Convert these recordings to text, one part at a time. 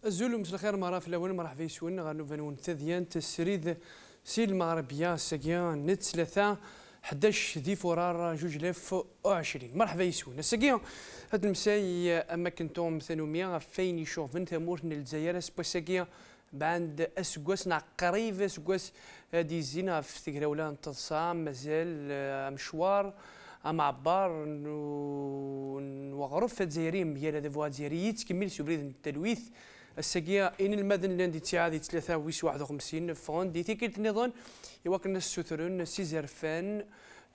الزول مساء الخير مرة في الأول مرحبا يسون غانو فانون تذيان تسريد سي المغربية ساكيان نت 3 11 ذي فرار 2020 مرحبا يسون الساكيان هاد المساي أما كنتم ثانومية فين يشوفن ثمورن الجزائر سباساكيا بعد أسقاس قريب أسقاس هادي الزينة في تقراولان تصام مازال مشوار أما عبار وغرفة جزائريين ديال هذا فوا جزائري تكمل سبريد التلويث الساقية إن المدن لاندي تاعي 53 فرون دي تيكيت نظن يوكلنا السوثرون سيزرفان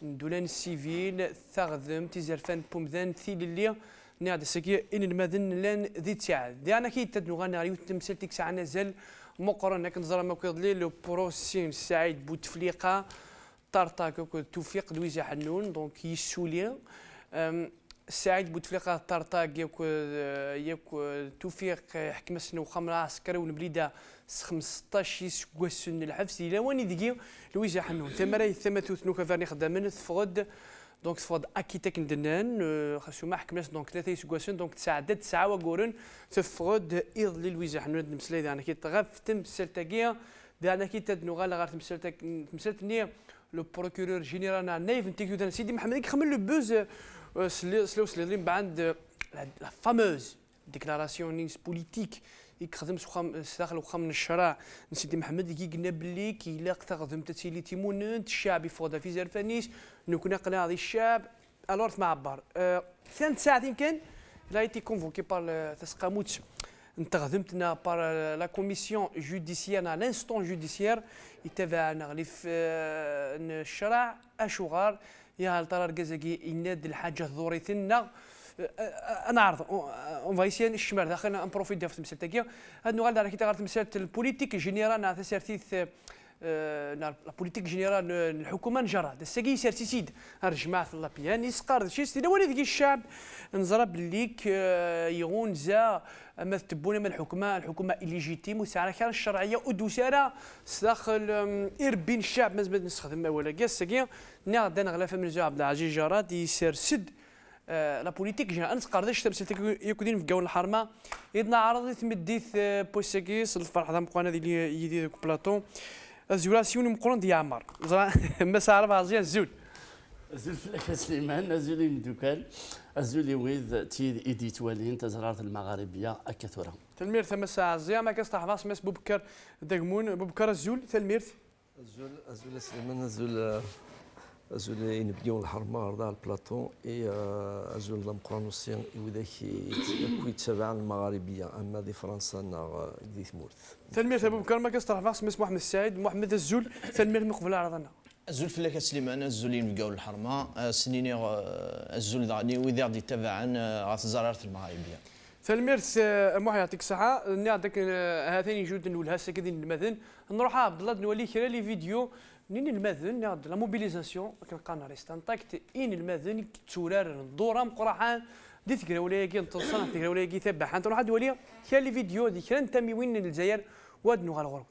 دولان السيفيل ثغذم تيزرفان بومذان ثيل اللي نعد الساقية إن المدن لان ذي تاعي دي أنا كي تدنغانا ريو تمثال تيك ساعة نزل مقرن كنظر ما كيضلي لو بروسين سعيد بوتفليقة طرطاك توفيق لويزا حنون دونك يسولي سعيد بوتفليقه طرطاك ياك توفيق حكم سنو خمر عسكري والبليده 15 سكواسن الحبس الى واني دقي لويزا حنون ثمراي ثمثوث نوكا فاني خدامن تفقد دونك تفقد اكيتك ندنان خاصو ما حكمناش دونك 3 سكواسن دونك تسعه وقورن تفقد ايض لويزا حنون مسلاي انا كي تغف تمثلتاكيا انا كي تدنوغا لا غير تمثلتني لو بروكورور جينيرال نايف نتيكو سيدي محمد يخمل لو بوز سلي بعد لا فاموز ديكلاراسيون بوليتيك يخدم داخل وخا من الشرع سيدي محمد كي قلنا باللي كي لا تخدم تسيلي تيمون الشعب يفوض في زرفانيس نكون قناع الشعب الور ما عبر ثلاث ساعات يمكن لا ايتي كونفوكي بار تسقاموت انتخدمتنا بار لا كوميسيون جوديسيير نا لانستون جوديسيير يتابعنا غلي في الشرع اشغار يا هل ترى الكازاكي يناد الحاجه ضوريتنا انا عارض اون فايسيان الشمال داخل نبروفيت ديال المساله تاعي هاد نوغال دار كي تغير مساله البوليتيك جينيرال نا تسارتيث لا بوليتيك جينيرال الحكومه نجرى الساكي سارتيسيد الجماعه اللابيان يسقر شي سيدي ولي ذيك الشعب نزرب بالليك يغون زا اما تبون من الحكومه إليجيتيم وسعر كان الشرعيه ودوساره داخل اربين الشعب مازال نستخدم ولا كاس ساكي نعد انا غلا فهم عبد العزيز جراد يسير سد لا بوليتيك جا انت قرداش تمثل يكودين في جو الحرمه يدنا عرض تمديث بوساكيس الفرح ذا مقوانا ديال يدي بلاطون الزولاسيون مقرون ديال عمر مسا عرب عزيز الزول الزول فلاك سليمان الزول يمدوكال الزول ويذ تيد ايديت والين تزرارة المغاربيه اكثرها تلمير ثمسا عزيز ما كاس تحفاص مس بوبكر دقمون بوبكر الزول تلمير الزول سليمان الزول ينبيون الحرمه رضا البلاطون اي الزول مقرون الصين وذاك يتبع المغاربيه اما دي فرنسا نا دي ثمورث تلمير بوبكر ما كاس تحفاص مس محمد السعيد محمد الزول تلمير مقبل عرضنا الزول فلاك سليمان الزول ينبقاو الحرمه سنيني الزول داني وذا غادي يتابعن غاف الزرارة المغاربيه تلميرس محي يعطيك الصحة نعطيك هذين جود نولها ساكدين المذن نروح عبد الله نولي كرا لي فيديو نين المذن نعد لا موبيليزاسيون كنلقى ريستانتاكت ان المذن تورار الدوره مقرحان دي تقرا ولا كي نتصل تقرا ولا كي تبع حتى نروح نولي كاين لي فيديو دي كان تمي وين الجزائر وادنو غا الغرب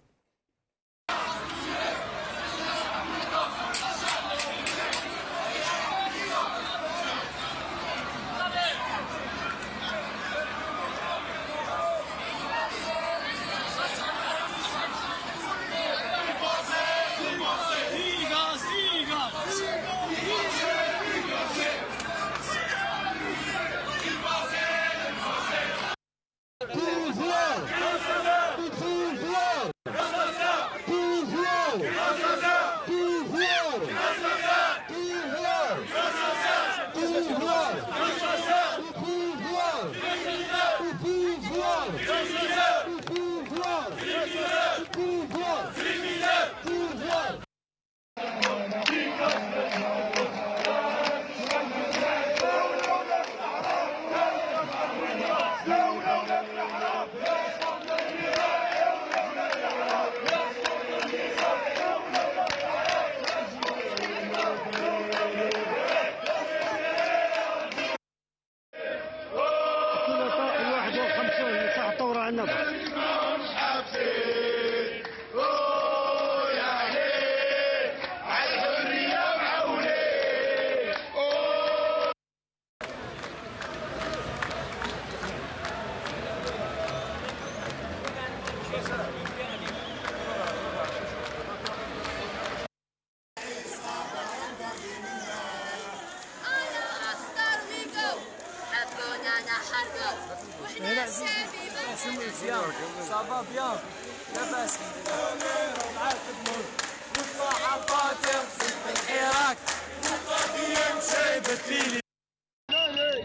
مزيان صافا بيان لاباس معاك النور والصحة فاتر في الحراك وقضية مشيبة ليلي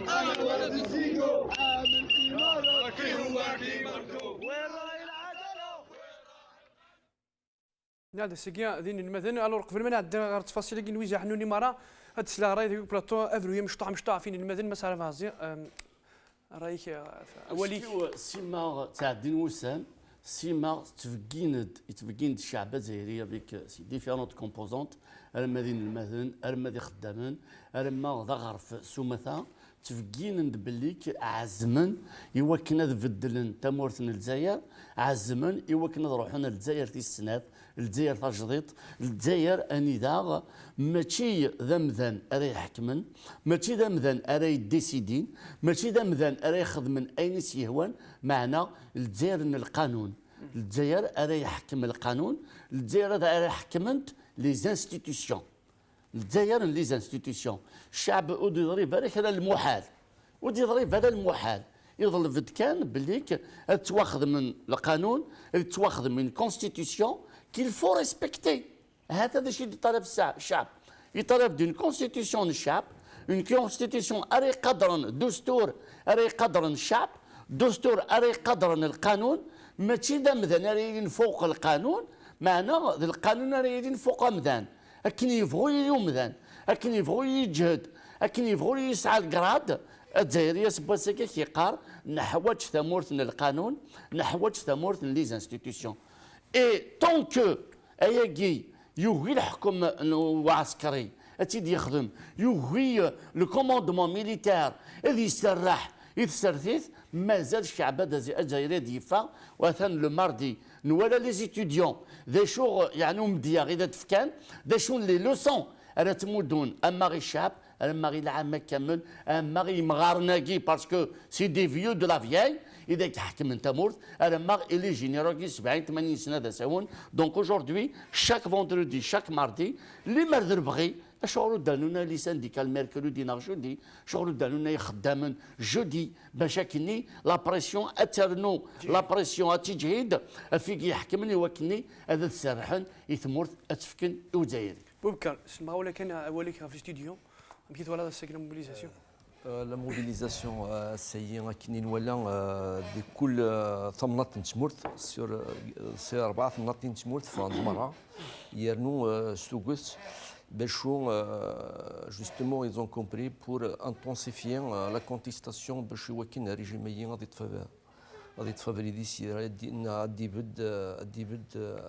أنا ولد الزيكو عامل إمارة كي هو كي مركو وين راهي العدالة هذا سكيا دين المدن الوغ قبل ما نعدي غير تفاصيل كي نويزا حنوني مرة هاد السلا راي ديك بلاطو افروي مشطوع فين المدن ما صار فازي رايك اولي سيما تاع الدين وسام سيما تفقيند الشعب الجزائري افيك سي ديفيرونت كومبوزونت رما دين المدن رما دي خدامن رما ذا غرف سومثا تفقين بليك عزمن يوكنا بدلن تمورتن الجزائر عزمن يوكنا روحنا الجزائر في السنات الجزائر تجديد الجزائر اني ذا ماشي ذا مذان اري يحكمن ماشي ذا مذان اري ديسيدين ماشي ذا مذان اري يخدمن اين يهوان معنا الجزائر القانون الجزائر اري يحكم القانون الجزائر اري يحكمنت لي انستيتيوشن الجزائر لي انستيتيوشن الشعب ودي يضرب هذاك هذا المحال ودي يضرب هذا المحال يظل فد كان بليك تواخذ من القانون تواخذ من الكونستيتيوشن كيل فو ريسبكتي هذا الشيء اللي يطالب الشعب يطالب دون كونستيتيوشن الشعب اون كونستيتيوشن اري قدرا دستور اري قدرا الشعب دستور اري قدرا القانون ماشي دا مذان اري فوق القانون معنى القانون اري فوق مذان لكن يبغوا يمذان لكن يبغوا يجهد لكن يبغوا يسعى القراد الجزائريه سباسكا كيقار نحوج ثمورتنا القانون نحوج ثمورتنا لي انستيتيوشن اي طونكو اياكي يوغي الحكم العسكري تيدي يخدم يوغي لو كوموندمون ميليتير اللي يسرح يتسرثيث مازال الشعب الجزائري ديفا وثان لو ماردي نوالا لي زيتيديون ذا شو يعني مديا غير تفكان ذا شو لي لوسون انا تمودون اما غير الشعب اما غير العامه كامل اما غير مغارناكي باسكو سي دي فيو دو لا فياي اذا كيحكم انت مورت اما الي جينيرال 70 80 سنه دا ساون دونك اوجوردي شاك فوندردي شاك ماردي اللي مرد بغي شغلوا دانونا لي سانديكال ميركودي نهار جودي شغلوا دانونا خدامن جودي باش كني لا بريسيون اترنو لا بريسيون اتجهيد فيك يحكمني وكني هذا تسرحن يثمرت اتفكن وزاير بوبكر سمع ولا كان اوليك في الاستوديو بكيت ولا السكن موبيليزاسيون لا موبيليزاسيون السيئة كنين ولا دي كل ثمنات تمرت سي 4 ثمنات تمرت في مرة يرنو سوغس باش justement ils ont compris pour intensifier la contestation باش يوكن ريجيميين غادي تفافري دي سير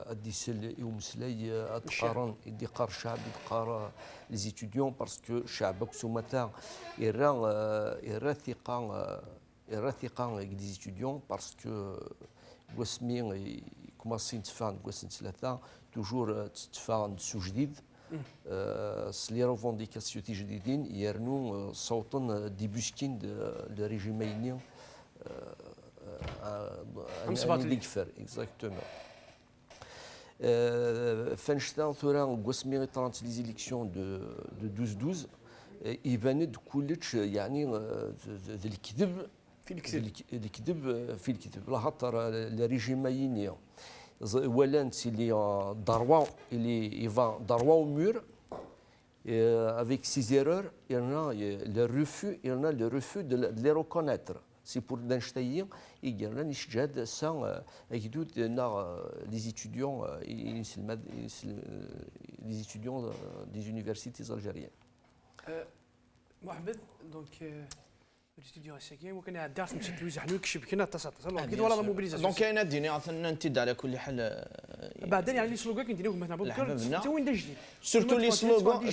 غادي سل يومسلاي تقارن يدي قار الشعب يدقار لي زيتيديون باسكو الشعب كسومتا يرى ثقه لي زيتيديون باسكو واسمي كوماسي نتفاعل كواسن ثلاثه توجور تتفاعل سو جديد سلي روفونديكاسيون جديدين يرنو صوتا ديبوسكين دو ريجيميين ديكفر اكزاكتومون فانشتان ثورا قسمي طرانت لي زيليكسيون دو 12 يبان كلش يعني الكذب في الكذب لا خاطر الريجيميين ولان اللي ضروا اللي يفا ضروا au mur avec ses erreurs il y en a le refus de les reconnaître. C'est pour l'Einstein, il y a un échec sans les étudiants des universités algériennes. محمد دونك الاستوديو الساكن وكان عدات مشكل وزحلو كشب كنا اتصل كيد ولا لا موبيليزاسيون دونك كاين الدنيا عطنا نتد على كل حال بعدين يعني لي سلوغان كنديروهم مثلا بكره حتى وين دا جديد سورتو لي سلوغان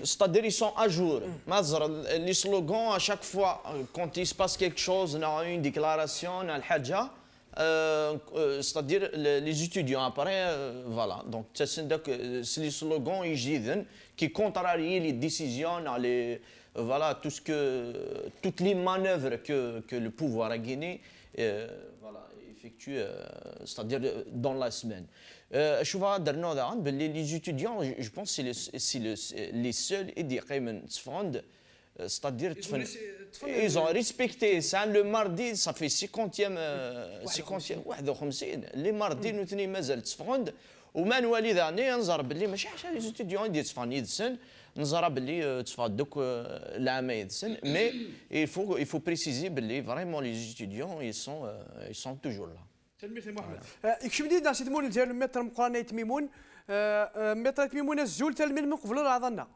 c'est-à-dire ils sont à jour les slogans à chaque fois quand il se passe quelque chose on a une déclaration على الحاجه c'est-à-dire les étudiants après voilà donc c'est les slogans جديدين qui contrarient les décisions les voilà toutes les manœuvres que le pouvoir a gagné voilà effectue c'est-à-dire dans la semaine. Je vois les étudiants je pense c'est les seuls et des qui se fondent c'est-à-dire تفن- ils ont respecté ça le mardi ça fait 50e 50 51 اللي ماردي نوثني مازال تفقد وما نوالي ذاني نزر باللي ماشي حاجه لي ستوديون يدير تفان يدسن نزر باللي تفاد دوك العام يدسن مي il faut préciser باللي vraiment les étudiants ils sont toujours là. سلمي سي محمد يكشف دي ناس يدمون ديال متر مقرانه تميمون متر تميمون الزول تال من قبل العظنا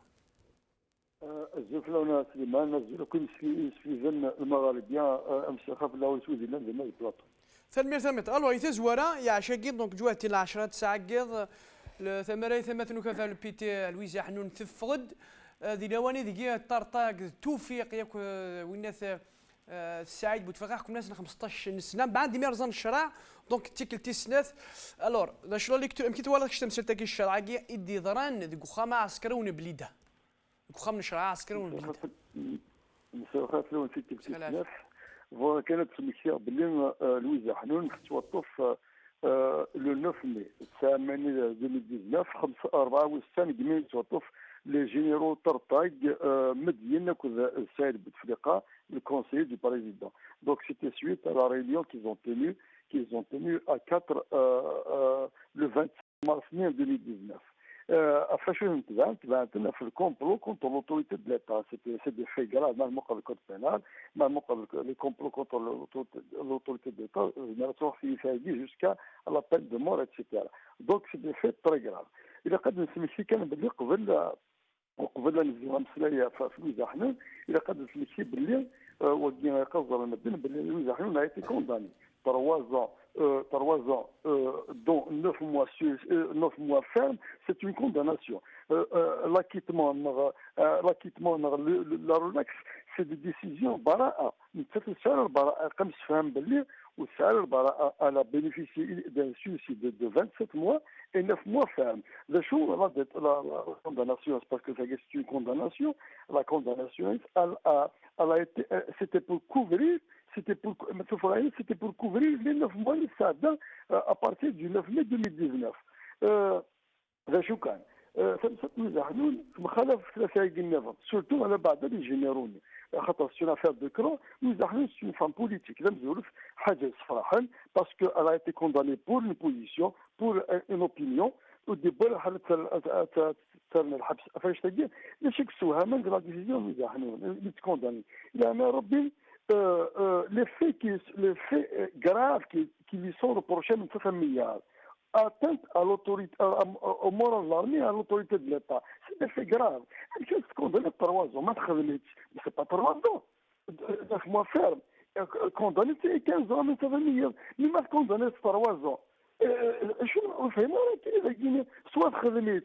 الزفلة سليمان الزفلة كل سليفان المغاربية أمس خاف الله ويسوي لنا زعما البلاطو ثمت الو يتزوارا يا عشاقيض دونك جواتي ل 10 ساعه قيض ثمراي ثمث نكافا البيتي لويزا حنون تفقد ذي لواني ذي طرطاق توفيق ياك ويناث سعيد بوتفقاح كنا 15 سنه بعد ديما رزان الشرع دونك تيكل تيسناث الور ذا شلو اللي يمكن توالك شتم سلتك الشرع يدي ضران ذي خاما عسكرون بليده خاما الشرع عسكرون بليده خاف لون في تكتيف وكانت مكسير باللي لويزا حنون توظف لو 9 مي 9 ماي 2019 64 جميل توظف لي جينيرو طرطاق مدين كذا السيد بوتفليقه le conseiller du président. Donc c'était suite à la réunion qu'ils ont tenue à 4 le 26 mars 2019. فشو تبعنا في الكومبلو contre l'autorité de l'État. C'est des faits graves, même le code pénal, même le complot contre l'autorité de l'État, jusqu'à la peine de mort, etc. Donc c'est des faits très graves. إذا قد نسمي كان باللي وقبل نزيد مسلايا في لويزا حنون الى قد تمشي باللي ودينا يقصر المدن باللي لويزا حنون a été condamné 3 ans dont 9 mois ferme, c'est une condamnation. L'acquittement la relax c'est des décisions براءة مثل سعر البراءة قمش فهم باللي وسعر البراءة elle a bénéficié d'un sursis de 27 mois et 9 mois ferme. La condamnation, c'est parce que c'est une condamnation. La condamnation, elle a été, c'était pour couvrir les 9 mois de Sada à partir du 9 mai 2019. شو كان؟ فمسات حنون مخالف ثلاثة النظام سورتو على بعض اللي جينيروني خاطر سي افير دو كرون لويزا حنون سي فام بوليتيك لا مزولف حاجه صفراحا باسكو elle a été condamnée pour une position pour une opinion وديبول حالة الحبس فاش تجي ماشي كسوها من لا ديسيزيون لويزا حنون اللي تكونداني يعني ربي les faits graves qui lui sont reprochés من 3 مليار atteinte à l'autorité, au moral de l'armée, à l'autorité de l'État. C'est des faits graves. Elle s'est condamnée 3 ans. Mais c'est pas 3 ans. 9 mois ferme. Condamnée, c'est 15 ans, mais ça veut dire. Mais ma condamnée, c'est 3 ans. Je ne sais pas, soit خدمت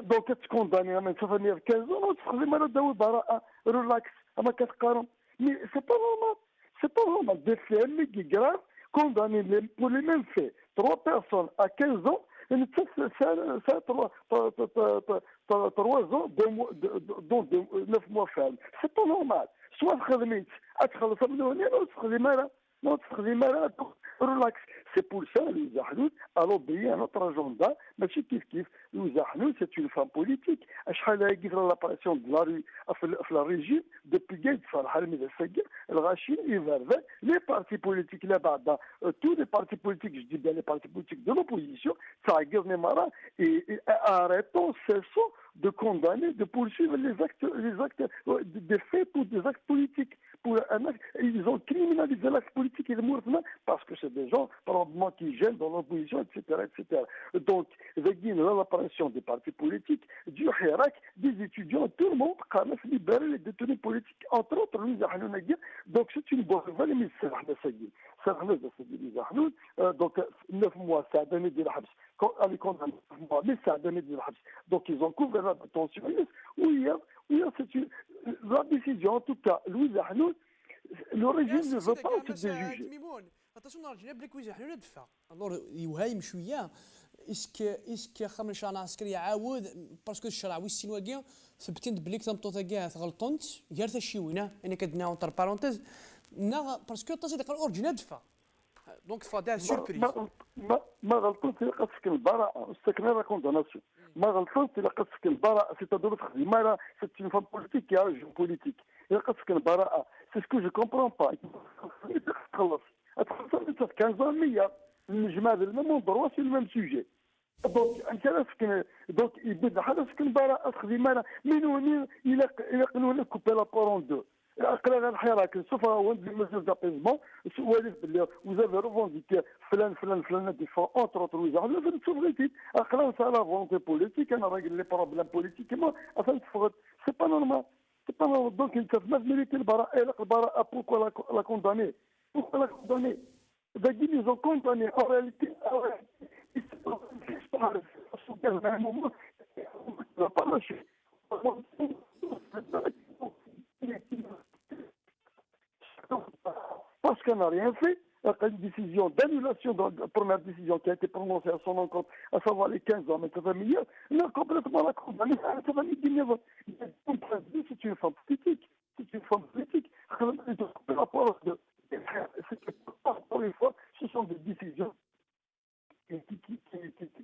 donc تكونداني mais ça veut dire 15 ans تخدم على داوي براءة relax أما كتقارن mais c'est pas normal des faits qui graves condamnés pour les mêmes faits 3 personnes à 15 ans et 3 ans dont 9 mois ferme c'est pas normal soit خدمت أتخلص من هنا ولا تخدم على relax. C'est pour ça que Louisa Hanoun a oublié un autre agenda, mais Louisa Hanoun, c'est une femme politique. Elle a eu l'apparition de la rue, le régime, depuis Gaïd Salah al-Midasagir, le Rachid, les partis politiques là-bas, tous les partis politiques, je dis bien les partis politiques de l'opposition, ça a gagné Mara, et arrêtons, cessons de condamner, de poursuivre les actes des faits pour des actes politiques. Ils ont criminalisé l'acte politique et le mouvement parce que c'est des gens probablement qui gênent dans l'opposition, etc., etc. Donc, l'apparition des partis politiques, du Hirak, des étudiants, tout le monde a libéré les détenus politiques, entre autres Louisa Hanoun. Donc, c'est une bonne nouvelle, mais c'est Louisa Hanoun. Donc, 9 mois, ça a donné de l'habs. Mais ça a donné de l'habs. Donc, ils ont couvert la détention. Oui, c'est la décision, en tout cas, Louisa Hanoun, le régime ne veut pas se déjuger. attention نرجع بلك ويزا حنا ندفع الور يوهايم شويه اسك خمر الشرع العسكري عاود باسكو الشرع ويسين واكيا ثبتين بليك تمطوطا كاع غلطونت غير تشيوينا انا كدنا اونتر بارونتيز نا باسكو تصدق الاورجينا دفع دونك فدا سوربريز ما غلطونت الا قد سكن البراءه استكنا لا كوندوناسيون ما غلطونت الا قد سكن البراءه سي تدور تخدم سي اون فام بوليتيك كي اون بوليتيك الا قصك البراءه سي سكو جو كومبرون با تخلص تخلص 15 النجمه هذا الميم دروات في الميم سوجي دونك انت راسك دونك يبدا حراسك البراءه خدمه من وين الى قانون كوبي لا بورون دو اقرا الحراك سوف هو دي ميزور دابيزمون سؤال باللي وزاد روفونديك فلان ديفون اونتر اوتر وزاد لا فهمت سوفريتي اقرا سا لا فونتي بوليتيك انا راجل لي بروبليم بوليتيكمون افهم تفقد سي با نورمال سي با نورمال دونك انت ما ميريتي البراءه بوكو لا كوندامي بوكو لا كوندامي داكي لي زون كوندامي ان رياليتي parce qu'on n'a rien fait, une décision d'annulation de la première décision qui a été prononcée à son encontre, à savoir les 15 ans, mais 80 milliards, il a complètement la condamné à 80 milliards. C'est une femme politique. C'est une femme politique. Encore une fois, ce sont des décisions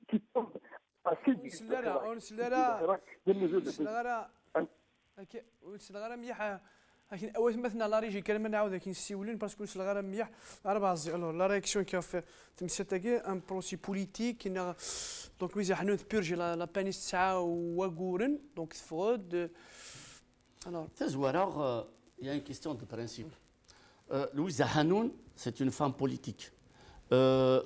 qui tombent assez difficiles. لكن اوات مثلا لا ريجي كلمه نعاود لكن السيولين باسكو الغرا ميح 4 الو لا رياكسيون كاف تمساتاكي ان بروسي بوليتيك دونك ويزا حنوت بيرجي لا بانيس تسعه وغورن دونك فرود alors il y a une question de principe. Louisa Hanoun, c'est une femme politique.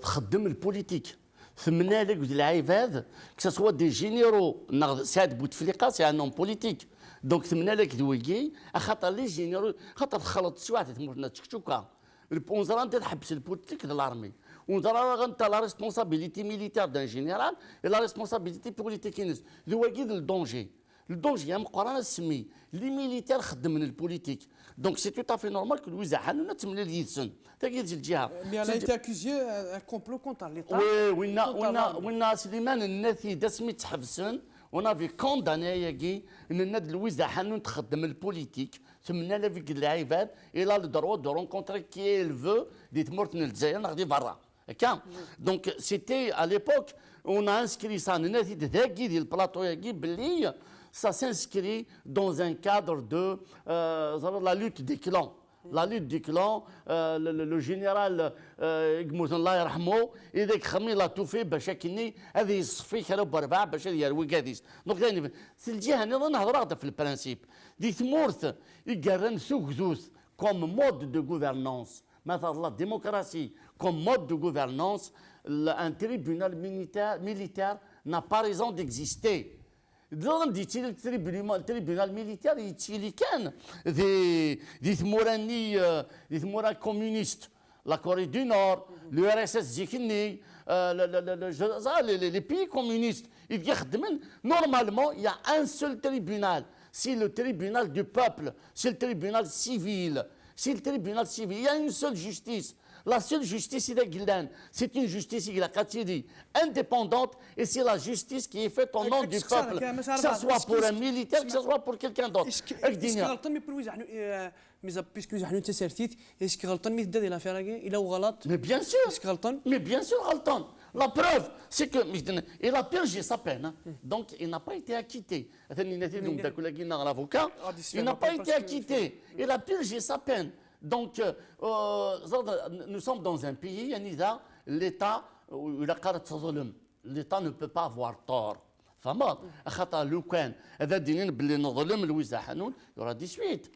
تخدم البوليتيك ثمنا لك العباد que ce soit des généraux سعد بوتفليقه c'est un homme politique. دونك ثمنا لك دويكي خاطر لي جينيرو خاطر تخلط شي واحد تمرنا تشكشوكا البونزرا انت تحبس البوليتيك ديال الارمي ونزرا انت لا ريسبونسابيلتي ميليتير دان جينيرال اي لا ريسبونسابيلتي بوليتيكينيس دويكي الدونجي الدونجي مقرانا سمي لي ميليتير خدم من البوليتيك دونك سي تو افي نورمال كو لويزا حنونه تملي اليدسن تا كي الجهه مي انا ايتي اكوزي ان كومبلو كونتر ليطا وينا سليمان الناثي دسمي تحبسن On avait condamné ان الناد لويزا حنون تخدم البوليتيك ثمنا لا فيك العباد الى الدروا دو رونكونتري كي il veut دي تمرتن الجزائر ناخدي برا هكا دونك سيتي à l'époque on a inscrit ça نادي ذاكي ديال البلاطو ياكي باللي ça s'inscrit dans un cadre de la lutte des clans. La lutte des clans, le général يقموت الله يرحمه إذاك خمي لا توفي باش كني هذه يصفي كانوا بربع باش يروي كاديس دونك يعني سي الجهه نظن نهضر في البرانسيب دي ثمورث يقرن سوكزوث كوم مود دو غوفرنانس مثلا لا ديموكراسي كوم مود دو غوفرنانس ان tribunal militaire n'a pas raison d'exister. دون ديتي التريبيونال ميليتير يتيلي كان دي ثموراني كومونيست لا كوري دو نور لو ار اس اس زيكني لي بيي كومونيست يخدمن نورمالمون يا ان سول تريبيونال سي لو تريبيونال دو بوبل سي التريبيونال سيفيل سي التريبيونال سيفيل يا اون سول جوستيس. La seule justice c'est une justice indépendante et c'est la justice qui est faite au nom du peuple, que ce soit pour un militaire, que ce soit pour quelqu'un d'autre. Est-ce غلطان مي برويز ميزا بيسكو زحنو انت سيرتيت اسكي غلطان مي دادي لا فيراكي الا غلط mais bien sûr اسكي غلطان mais bien sûr غلطان. La preuve, c'est que il a purgé sa peine, donc il n'a pas été acquitté. L'avocat, il n'a pas été acquitté. Il a purgé sa peine. Donc, nous sommes dans un pays, l'État ne peut pas avoir tort. فما خاطر لو كان هذا دينين باللي نظلم لويزا حنون يورا دي سويت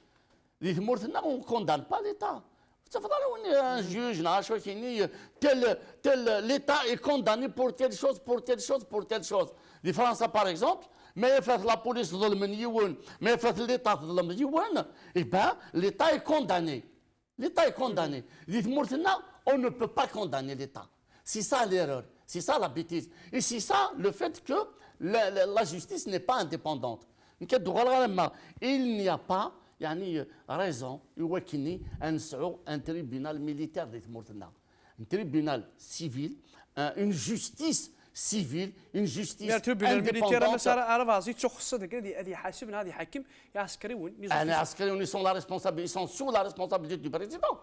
اللي ثمورتنا اون كوندان با ليتا تفضلوا ان جوج نعرفوا كاينين تل ليتا اي كونداني بور تيل شوز بور تيل شوز بور تيل شوز دي فرنسا باغ اكزومبل ما يفات لا بوليس تظلم يون ما يفات ليتا تظلم يون اي با ليتا اي كونداني ليتا اي كونداني دي ثمورتنا on ne peut pas condamner l'État. C'est ça l'erreur, c'est ça la bêtise. Et c'est ça le fait que la justice n'est pas indépendante. Il n'y a pas raison un tribunal militaire un tribunal civil, une justice civile, une justice indépendante. Ils sont sous la responsabilité du président.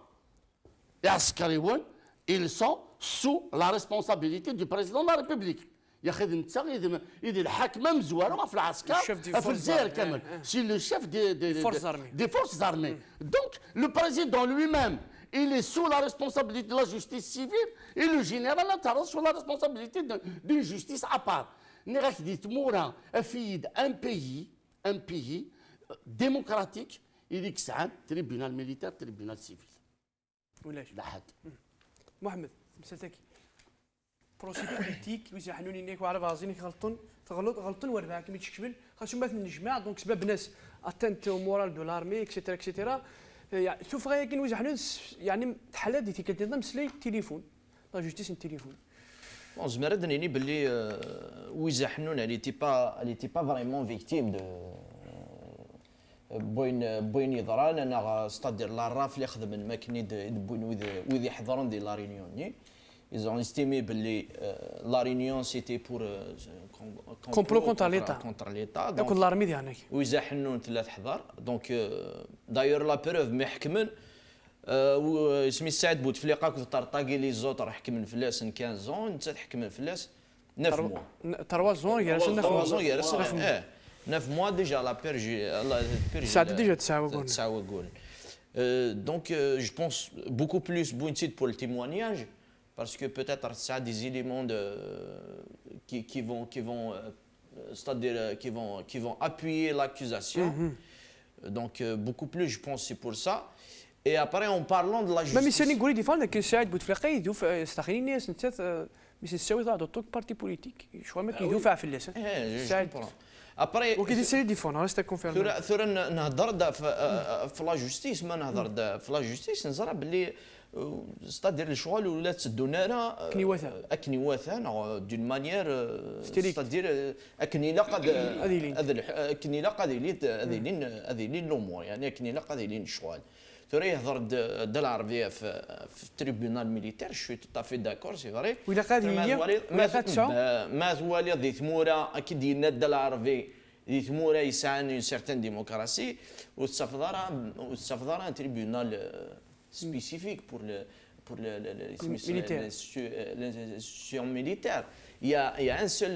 Les Askariwoun, ils sont sous la responsabilité du président de la République. ياخذ انت يدير الحاكمه مزوره في العسكر في الجزائر كامل سي لو شيف دي فورس ارمي دونك لو بريزيدون لوي ميم il est sous la responsabilité de la justice civile et le général est sous la responsabilité d'une justice à part. نغاك دي تمورا افيد ان بيي démocratique يديك ساعات تريبيونال ميليتير تريبيونال سيفيل ولاش لا حد محمد مسالتك بروسي بوليتيك ويزا حنوني نيك وعرف غازينك غلطون وربع كمي تشكبل خاصو مثلا الجماعه دونك سبب ناس اتنت مورال دو لارمي اكسيتيرا اكسيتيرا يعني شوف غير كاين ويزا حنون يعني حالات دي كتنظم مسلي التليفون لا جوستيس التليفون بون زمرا دنيني باللي ويزا حنون elle était pas vraiment victime de بوين يضران انا ستادير لا راف اللي خدم الماكيني بوين وذ يحضرون دي لا ريونيون ils ont estimé que la réunion c'était pour complot contre l'État donc l'armée ديالنا وإذا حنون ثلاث حضر دونك داير لا بروف محكمن اسمي سعد بوتفليقه كنت طرطاقي لي زوتر حكمن فلاس 15 زون انت تحكمن فلاس 9 موا 3 زون يا راسل 9 موا 9 mois déjà la purge ça a déjà تساوى donc je pense beaucoup plus Bountit pour le témoignage parce que peut-être ça a des éléments qui vont c'est-à-dire qui vont appuyer l'accusation donc beaucoup plus je pense c'est pour ça et après en parlant de la justice mais c'est نقول ديفال لكن سعد بوتفليقه يدوف استخيل الناس انت مش تسوي ضد توك بارتي بوليتيك شو ما كيدوفع في اللسان سعد ابري وكي تسالي ديفون راه كونفيرم ثورا نهضر في لا جوستيس ما نهضر في لا جوستيس نزرع باللي ستادير الشغل ولا تسدونا اكنيواثا دون مانيير ستادير اكنيلا قد اكنيلا قد هذيلين الامور يعني اكنيلا قد هذيلين الشغل ثورا يهضر د العربيه في التريبيونال ميليتير شوي تافي داكور سي فري ولا قاد هي ما ثوالي ذي ثموره اكيد ينادى العربي ذي ثموره يسعى اون سيرتان ديموكراسي وتستفضر ان تريبيونال spécifique pour l'institution militaire. Il y a un seul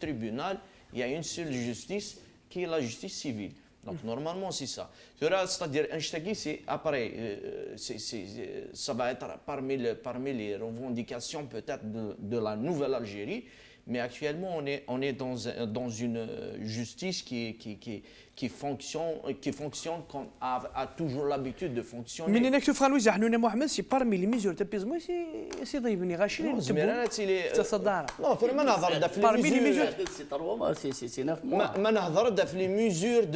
tribunal, il y a une seule justice qui est la justice civile. Donc normalement c'est ça. C'est-à-dire c'est après ça va être parmi les revendications peut-être de la nouvelle Algérie. Mais actuellement, on est dans une justice qui fonctionne comme a toujours l'habitude de fonctionner. Mais nous avons fait un Mohamed, c'est parmi les mesures de paisement, c'est devenu rachid. Non, parmi les mesures. C'est 9 mois. Mais les mesures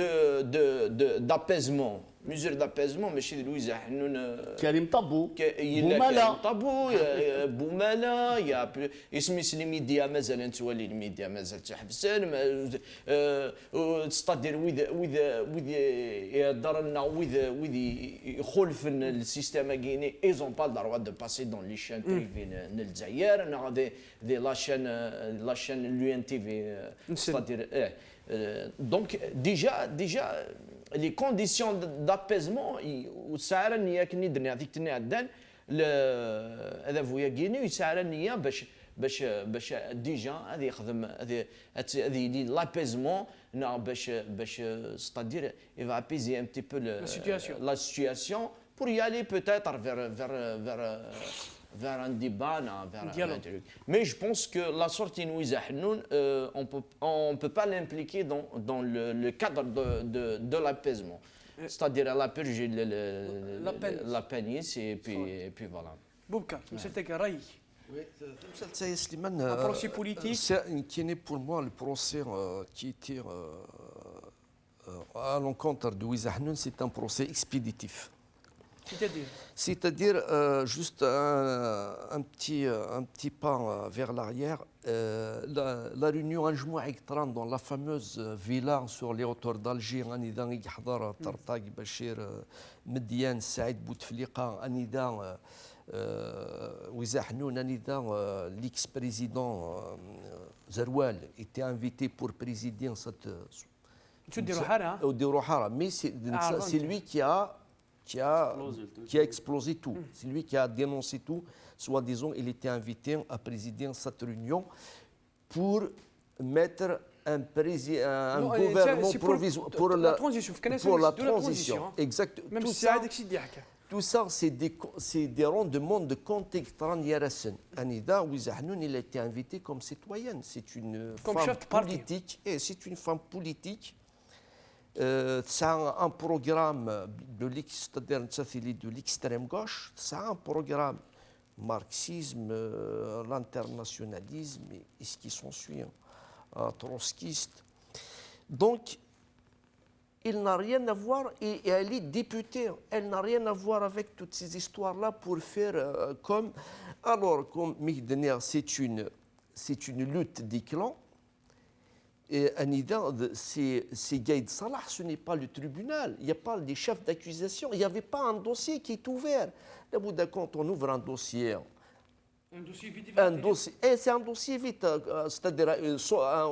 d'apaisement. Mesures d'apaisement, mais chez Louise Hanoun. Karim Tabou. Boumala, il y a plus. اسمي الميديا مازال نتولي الميديا مازال تحبسان c'est-à-dire with يهضرنا with يخولف السيستم كيني ils ont pas le droit de passer dans les chaînes privées للجزائر انا دي لا chaîne l'UNTV c'est-à-dire donc déjà les conditions d'apaisement وسعر النيه كني درنا هذيك تني عدان هذا فويا كيني وسعر النيه باش ديجا هذه يخدم هذه لابيزمون باش c'est-à-dire il va apaiser un petit peu la situation pour y aller peut-être vers un débat, vers un truc. Mais je pense que la sortie de Louisa Hanoun, on ne peut pas l'impliquer dans le cadre de l'apaisement. C'est-à-dire elle a purgé la pénis et puis voilà. Boubka, monsieur Tegaray. Oui, Slimane, un procès politique. Qui est pour moi le procès qui tire à l'encontre de Louisa Hanoun, c'est un procès expéditif. C'est-à-dire juste un petit pas vers l'arrière. La réunion Anjmoua Ektran dans la fameuse villa sur les hauteurs d'Alger, Anida Yahdar, Tartag, Bachir, Median, Saïd Bouteflika, Anida, Ouizahnoun, Anida, l'ex-président Zeroual était invité pour présider cette. Mais c'est lui qui a explosé tout. C'est lui qui a dénoncé tout. Soi-disant, il était invité à présider cette réunion. pour mettre un Non, gouvernement c'est provisoire pour la transition. pour la transition. Exact. Même Tout si ça, هذاك الشيء اللي حكى. tout ça, c'est des rendements de compte extraordinaires. Anida Ouizahnoun, il a été invité comme citoyenne. C'est une Comme femme chef de parti. politique. Et c'est une femme politique. C'est un programme de l'extrême gauche. C'est un programme marxisme, l'internationalisme et ce qui s'ensuit, trotskiste. Donc, il n'a rien à voir, et elle est députée, elle n'a rien à voir avec toutes ces histoires-là pour faire comme... Alors, comme Mihdener, c'est une lutte des clans, et Anida, c'est Gaïd Salah, ce n'est pas le tribunal, il n'y a pas des chefs d'accusation, il n'y avait pas un dossier qui est ouvert. Au bout d'un compte, on ouvre un dossier. Et c'est un dossier vite, c'est-à-dire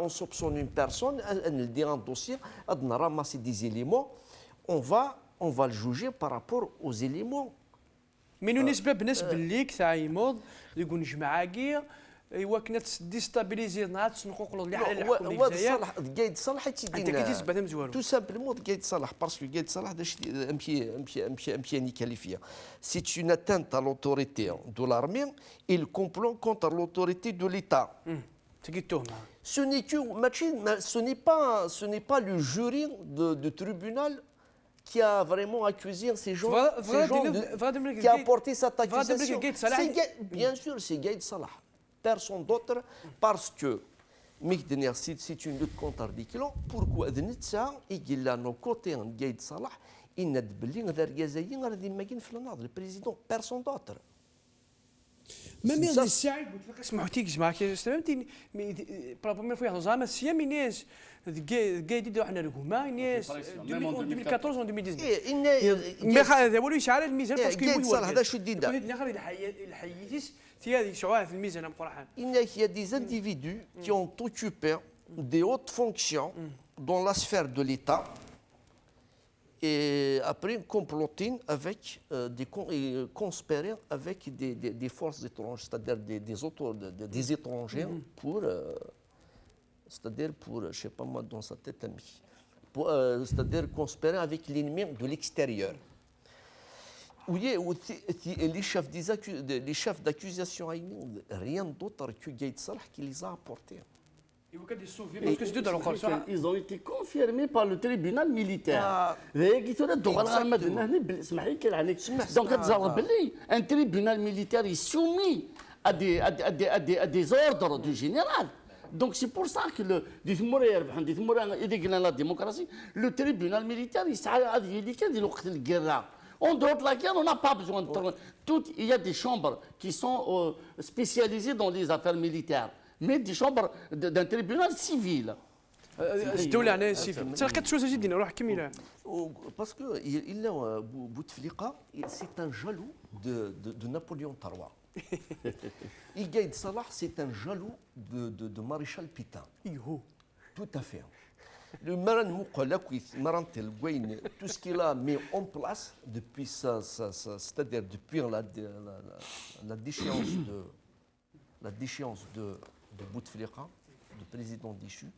on soupçonne une personne, elle dit un dossier, on a ramassé des éléments, on va le juger par rapport aux éléments. Mais nous بالنسبه ليك تعيمض يقول نجمع كير ايوا كنا ديستابيليزي نهار تنقوق اللي حال الحكم اللي الجزائر قايد صالح انت كي تسبه مزوالو tout simplement قايد صالح parce que قايد صالح امشي qualifié. C'est une atteinte à l'autorité de l'armée et le complot contre l'autorité de l'État. تجي التهمه. Ce n'est pas le jury de tribunal qui a vraiment accusé ces gens, qui a apporté cette accusation. Bien sûr, c'est Gaïd Salah. Personne d'autre, parce que c'est une lutte contre les clans. Pourquoi il a nos côtés en Gaïd Salah, il n'a le président, personne d'autre. ما ميز الساعد سمعتي جماعه استمتي بلا بروميير فوا زعما السيام ناس قايد يديروا حنا الهما ناس 2014 و 2019 مي هذا هو اللي يشعل الميزان باسكو قايد صالح هذا شو ديدا الحياتيس تي هذه شعاع في الميزان بقرحان. Il y a des individus qui ont occupé des hautes fonctions dans la sphère de l'État et après comploter avec conspirer avec des forces étrangères, c'est-à-dire des étrangers pour, c'est-à-dire pour, je sais pas moi, dans sa tête amie, c'est-à-dire conspirer avec l'ennemi de l'extérieur. Oui, les chefs d'accusation, rien d'autre que Gaïd Salah qui les a apportés. Ils ont été confirmés par le tribunal militaire. Donc, un tribunal militaire est soumis à des ordres du général. Donc, c'est pour ça que la démocratie, le tribunal militaire, en dehors de la guerre, on n'a pas besoin de... Il y a des chambres qui sont spécialisées dans les affaires militaires. Mais des chambres d'un tribunal civil. الدولة هنا سيفي تلقات شو جدينا روح كمل. Parce que il a Bouteflika, c'est un jaloux de Napoléon III. Et Gaïd Salah, c'est un jaloux de Maréchal Pétain. Tout à fait. Le Maran Moukalakwith, Marantel Gouin, tout ce qu'il a mis en place depuis c'est-à-dire depuis la déchéance de Bouteflika, le président déchu,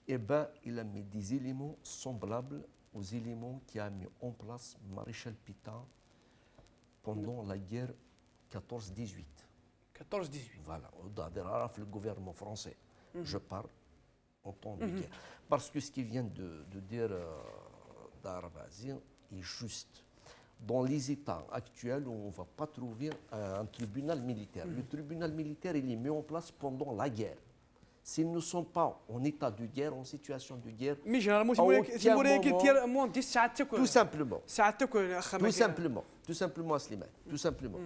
eh ben, il a mis des éléments semblables aux éléments qu'a mis en place Maréchal Pétain pendant la guerre 14-18. 14-18. Voilà, le gouvernement français. Je parle en temps de guerre. Parce que ce qu'il vient de dire Darvazi est juste. Dans les États actuels, on ne va pas trouver un tribunal militaire. Le tribunal militaire, il est mis en place pendant la guerre. S'ils ne sont pas en état de guerre, en situation de guerre, Mais généralement, tout simplement. Tout simplement, Slimane. Tout simplement.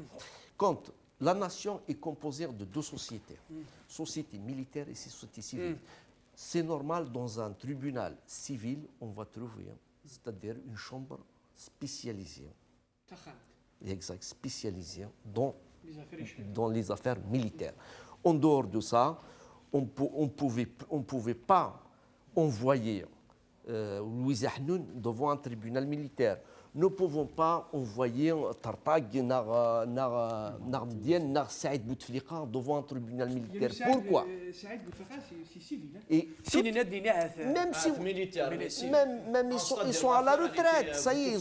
Quand la nation est composée de deux sociétés, société militaire et société civile, c'est normal, dans un tribunal civil, on va trouver, c'est-à-dire une chambre spécialisée. Exact, spécialisée dans les affaires militaires. En dehors de ça, on pouvait pas envoyer Louis Ahnoun devant un tribunal militaire. ne pouvons pas envoyer Tartag nar Saïd Bouteflika devant un tribunal militaire. Pourquoi? Et même si même ils sont à la retraite, ça y est,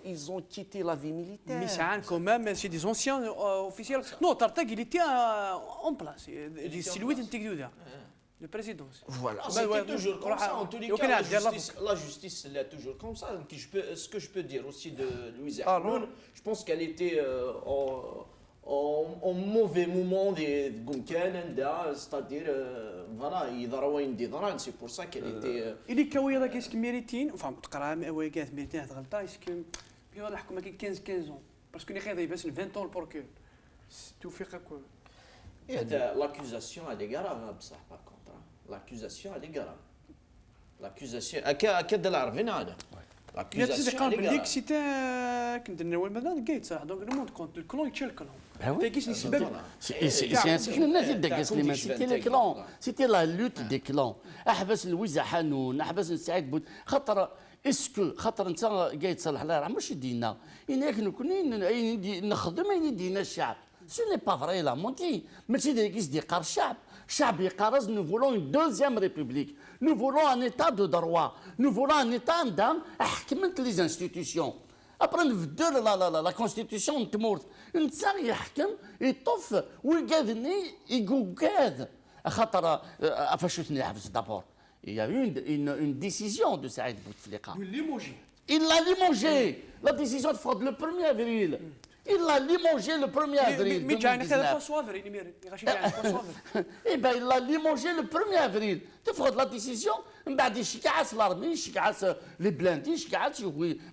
ils ont quitté la vie militaire. Mais ça quand même, c'est des anciens officiels. Non, Tartag, il était en place. C'est lui qui était le président. Voilà. C'était toujours comme ça. En tous les cas, la justice, elle est toujours comme ça. Ce que je peux dire aussi de Louise Ahnoun, je pense qu'elle était en mauvais moment des Gunken, c'est-à-dire, voilà, c'est pour ça qu'elle était. Il est كوي هذاك اسك ميريتين enfin تقرا واقات ميريتين هاد غلطه اسك في هذا الحكم كي 15 ans parce que les خير بس 20 ans pour que توفيق كو L'accusation, elle est grave, ça, par contre. L'accusation, elle est grave. L'accusation, أكيد العرفين هذا. L'accusation, elle est grave. C'était كنا نقول مثلا جيت صح دونك لو موند كونت الكلون يتشال كلون C'était la lutte des clans. احبس لويزا حنون احبس سعيد بود خاطر اسكو خاطر انت جاي تصلح الله يرحم واش يدينا انك نكون نخدم يدينا الشعب. Ce n'est pas vrai, il a menti. Mais c'est des qui قار الشعب. الشعب يقارز, nous voulons une deuxième république. Nous voulons un état de droit. Nous voulons un état d'âme حكمت les institutions. Après نبدل la constitution تمورت. الانسان يحكم يطف ويقادني يقعد. خاطر فاشوتني حبس d'abord. Il y a eu une décision de Saïd Bouteflika. Il l'a limogé. La décision de fraude le 1er avril. Il l'a limogé le 1er avril 2019. Eh bien, il l'a limogé le 1er avril. Tu feras de la décision. بعد يشكعس l'armée, يشكعس les blindés, يشكعس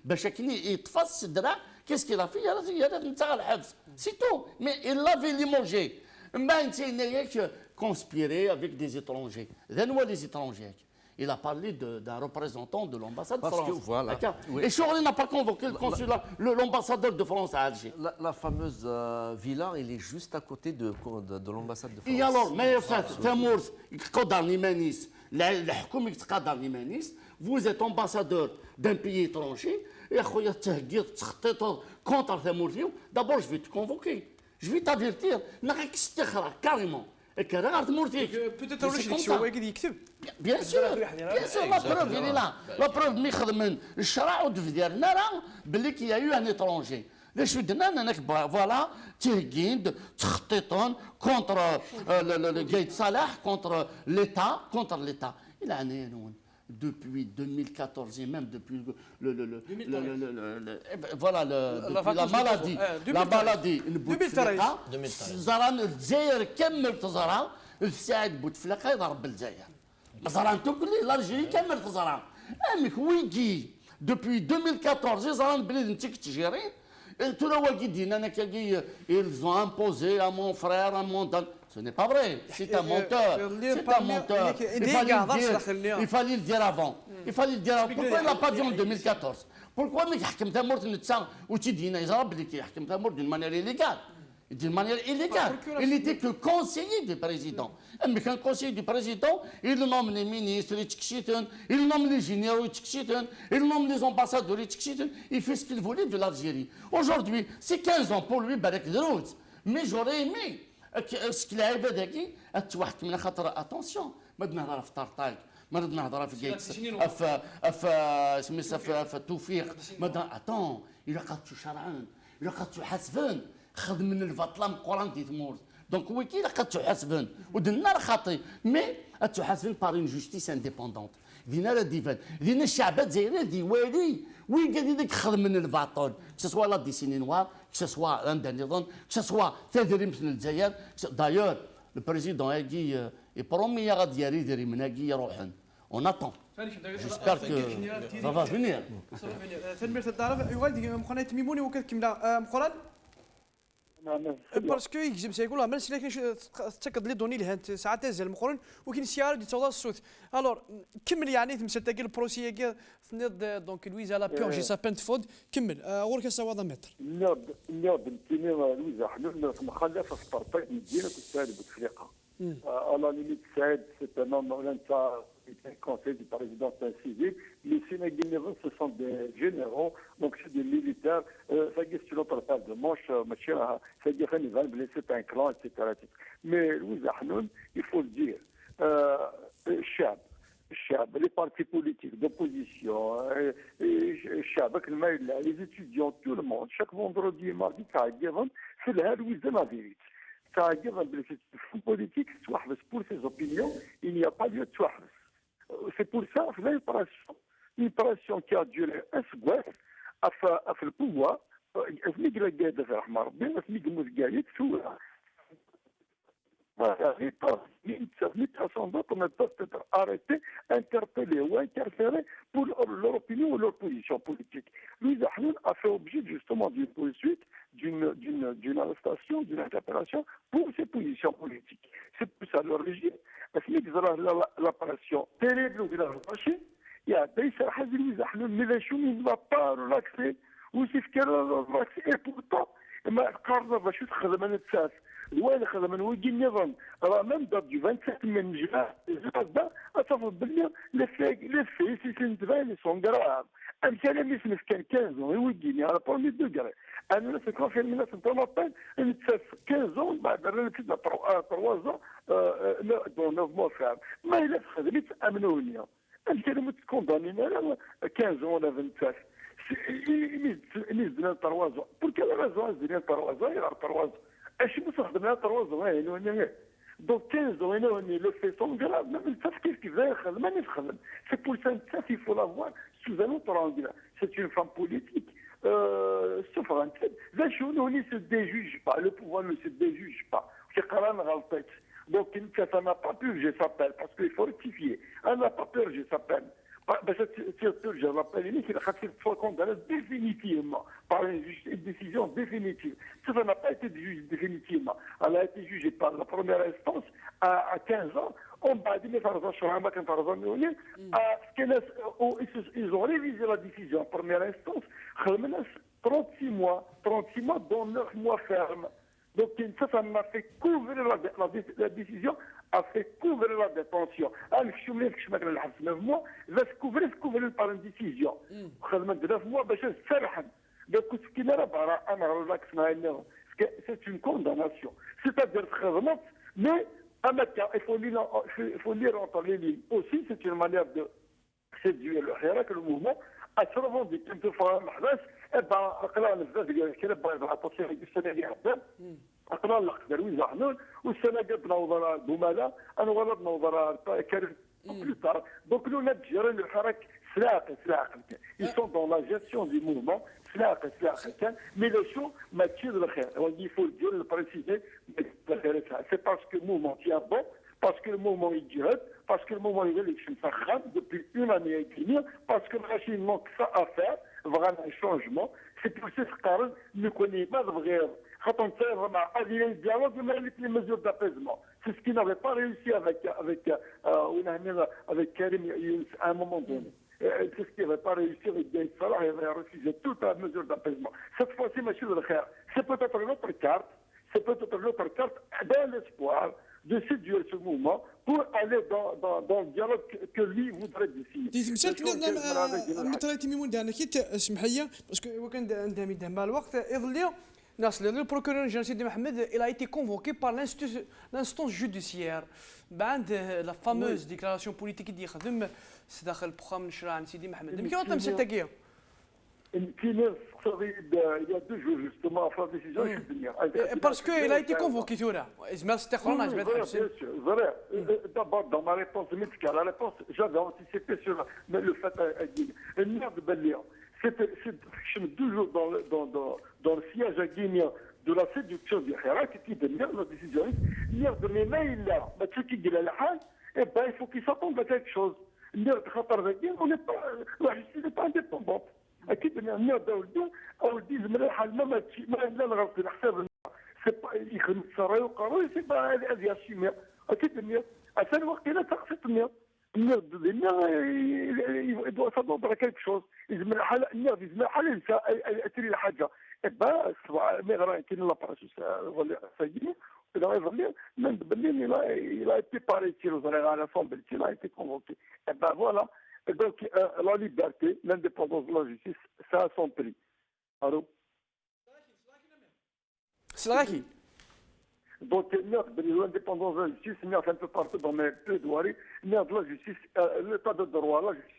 باش يطفى الدرع. Qu'est-ce qu'il a fait? Il a نتاع الحبس. C'est tout. Mais il l'avait limogé. من بعد انت conspirer avec des étrangers. Then what les étrangers? Il a parlé d'un représentant de l'ambassade de France. Voilà. Oui. Et Chorley n'a pas convoqué l'ambassadeur de France à Alger. La fameuse villa, elle est juste à côté de l'ambassade de France. Et alors, mais vous êtes ambassadeur d'un pays étranger, et contre d'abord je vais te convoquer. Je vais t'avertir, carrément. peut-être Bien sûr, la preuve, il est là. La preuve, qu'il y a eu un étranger. Voilà, contre le Gaïd Salah, contre l'État. Il a depuis 2014 et même depuis voilà la maladie. La maladie, une Bouteflika. زران الجزائر كمل تزرع سعيد بوتفليقه يضرب بالجزائر. زران تقولي الجزائر كمل تزرع. امك ويجي depuis 2014 زران بلاد نتيك تجيرين. ترى واجدين انا كي ils ont imposé à mon frère à mon Ce n'est pas vrai. C'est un menteur. C'est un menteur. Il fallait le dire avant. Il fallait le dire avant. Pourquoi il ne l'a pas dit en 2014? Pourquoi il d'une manière illégale? D'une manière illégale. Il n'était que conseiller du président. Mais qu'un conseiller du président, il nomme les ministres, il nomme les généraux, il nomme les ambassadeurs, il fait ce qu'il voulait de l'Algérie. Aujourd'hui, c'est 15 ans pour lui, Barek Derouz. Mais j'aurais aimé. Ce qu'il a هذاكي التوحد من خاطر اتونسيون ما بدنا نهضر في طرطاق ما بدنا نهضر في جيتس في توفيق ما بدنا اتون الا قاتو شرعان الا قاتو حسبان خذ من الفطلة من قران دي تمور دونك ويكي الا قاتو حسبان ودنا خاطي مي تحاسبن بار اون جوستيس انديبوندونت دينا لا ديفان دينا الشعب الجزائري ديوالي وين قاعد يديك خذ من الفاطون كسوا لا ديسيني نوار كسوا اندانيضون كسوا تدريم في الجزائر دايور لو بريزيدون هاكي يبرومي غادي يدير من هاكي يروحن اون اتون جيسبر كو سا فا فينير تنمير الدار يوالدي مقران تميموني وكتكمل مقران باسكو يكذب سيقول مال سلاك تاكد لي دوني لهانت ساعات تازال مقرن وكاين سياره دي توضا الصوت الور كمل يعني تمثل تاكي البروسي كاع تنض دونك لويزا لا بيورجي سا بنت فود كمل غورك سواضا متر النياب بنتيني لويزا حلول مخلفه في طرطيق مدينه السعيد بوتفليقه على ليميت سعيد سيت ان هوم انت un conseil du président civil. Les Sénégalais, ce sont des généraux, donc c'est des militaires. Ça y est, sur l'autre part de manche, ça y est, ils vont blesser un clan, etc. Mais Louis Ahnoun, il faut le dire, Chab, les partis politiques d'opposition, Chab, les étudiants, tout le monde, chaque vendredi et mardi, c'est le Louis de la vérité. Le fonds politique, pour ses opinions, il n'y a pas lieu de soir. C'est pour ça que l'opération qui a duré un seconde a fait le pouvoir, les personnes d'autres ne peuvent être arrêtées, interpellées ou interférées pour leur opinion ou leur position politique. Louis Ahnoun a fait objet justement d'une poursuite, d'une arrestation, d'une interpellation pour ses positions politiques. C'est pour ça l'origine. L'opération terrible au village de il y a des gens qui Louis Ahnoun, mais les choses ne vont pas relaxer. Et pourtant, ما قارنا باش تخدم انا تساس الوالد خدم من ويجي النظام راه ميم دات دو 27 من جهه اتفضل بالله لي في سنتبان لي سون غراف ام كلام اسمه كان 15 ويجيني على برومي دوغري انا في كونفير من نتطلب ان تساس 15 بعد انا كنت 3 ans دون 9 mois فاهم ما الا خدمت امنونيا ام كلام تكونداني انا 15 ولا 27 نزلنا الطروازه بوركو رازو نزلنا الطروازه يا الطروازه اش مستخدمنا الطروازه يعني دونك 15 هنا لو في سون غراف ما التفكير كيف يخدم ما نخدم سي بور سان في فو لافوار سوز ان اوتر انغلا سي اون فام بوليتيك سوفرانتيد لا شنو ني سي دي جوج با لو بوفوار نو سي دي جوج با كي قران غلطت دونك انت ça n'a pas pu je s'appelle parce qu'il faut rectifier elle n'a pas peur je s'appelle je rappelle qu'il a condamné définitivement par une décision définitive. Ça n'a pas été jugé définitivement. Elle a été jugée par la première instance à 15 ans. Ils ont révisé la décision en première instance. 36 mois, dont 9 mois fermes. Donc ça m'a fait couvrir la décision, a fait couvrir la détention. Je me 9 mois, va se couvrir par une décision. 9 mois, c'est une condamnation. C'est-à-dire mais il faut lire entre les lignes. Aussi, c'est une manière de séduire le mouvement. À se revendiquer une fois اقرا الزاد كي بغى التصوير السنه اللي قدام اقرا الاقدار ويزعنون والسنه قد نوضر بومالا انا ولد نوضر كارف بلوتار دونك لو نتجرن الحرك سلاق ils sont dans la gestion du mouvement سلاق كان مي لو شو ما تشير الخير il faut le préciser c'est parce que le mouvement tient bon parce que le mouvement est direct, parce que le mouvement est l'élection depuis une année et demie, parce que le régime manque ça à faire, vraiment un changement. C'est pour ça que ne connaît pas de vrai. Quand on fait vraiment un dialogue, on a les mesures d'apaisement. C'est ce qu'il n'avait pas réussi avec Karim Younes à un moment donné. C'est ce qu'il n'avait pas réussi avec Ben Salah, il avait refusé toute la mesure d'apaisement. Cette fois-ci, monsieur le Khair, c'est peut-être l'autre carte dans l'espoir de séduire ce mouvement pour aller dans le dialogue que lui voudrait décider. تمشات مثلا تيمون دانا كي اسمح لي باسكو هو كان عندها مع الوقت يظل ناس لو بروكورور جنرال سيدي محمد il a été convoqué par l'instance judiciaire بعد لا فاموز ديكلاراسيون بوليتيك اللي يخدم داخل البروغرام نشرع سيدي محمد كيف تمشي تاكيا il y a 2 jours justement à faire décision je suis venu parce que il a été convoqué ثورة إجمال استقرارنا vrai d'abord dans ma réponse médicale la réponse j'avais anticipé sur le fait une merde de c'est toujours dans le siège à Guinée de la séduction du Hirak qui donne la décision merde mais là ما تشكي على حال et ben il faut qu'il s'attende à quelque chose merde خطر on n'est pas la justice n'est pas indépendante اكيد ان الناس اولدي زعما الحال ما لا نغلط على حساب سي يخدم السرايا وقارون سي با هذه الشيمياء اكيد الناس عشان وقيله تقصد الناس يدوا صدوا كيك شوز يزعما الحال الناس يزعما الحال ينسى تري الحاجه با مي غير كاين لا بروسيس ولا سيدي il a évolué, même Berlin, il a été par les à l'Assemblée, il a été convoqué. Et ben voilà. Et donc, la liberté, l'indépendance de la justice, ça a son prix. Allô? Slaki. Donc, l'indépendance de la justice, il y a un peu partout dans mes plaidoiries, il y a de la justice, l'état de droit, la justice.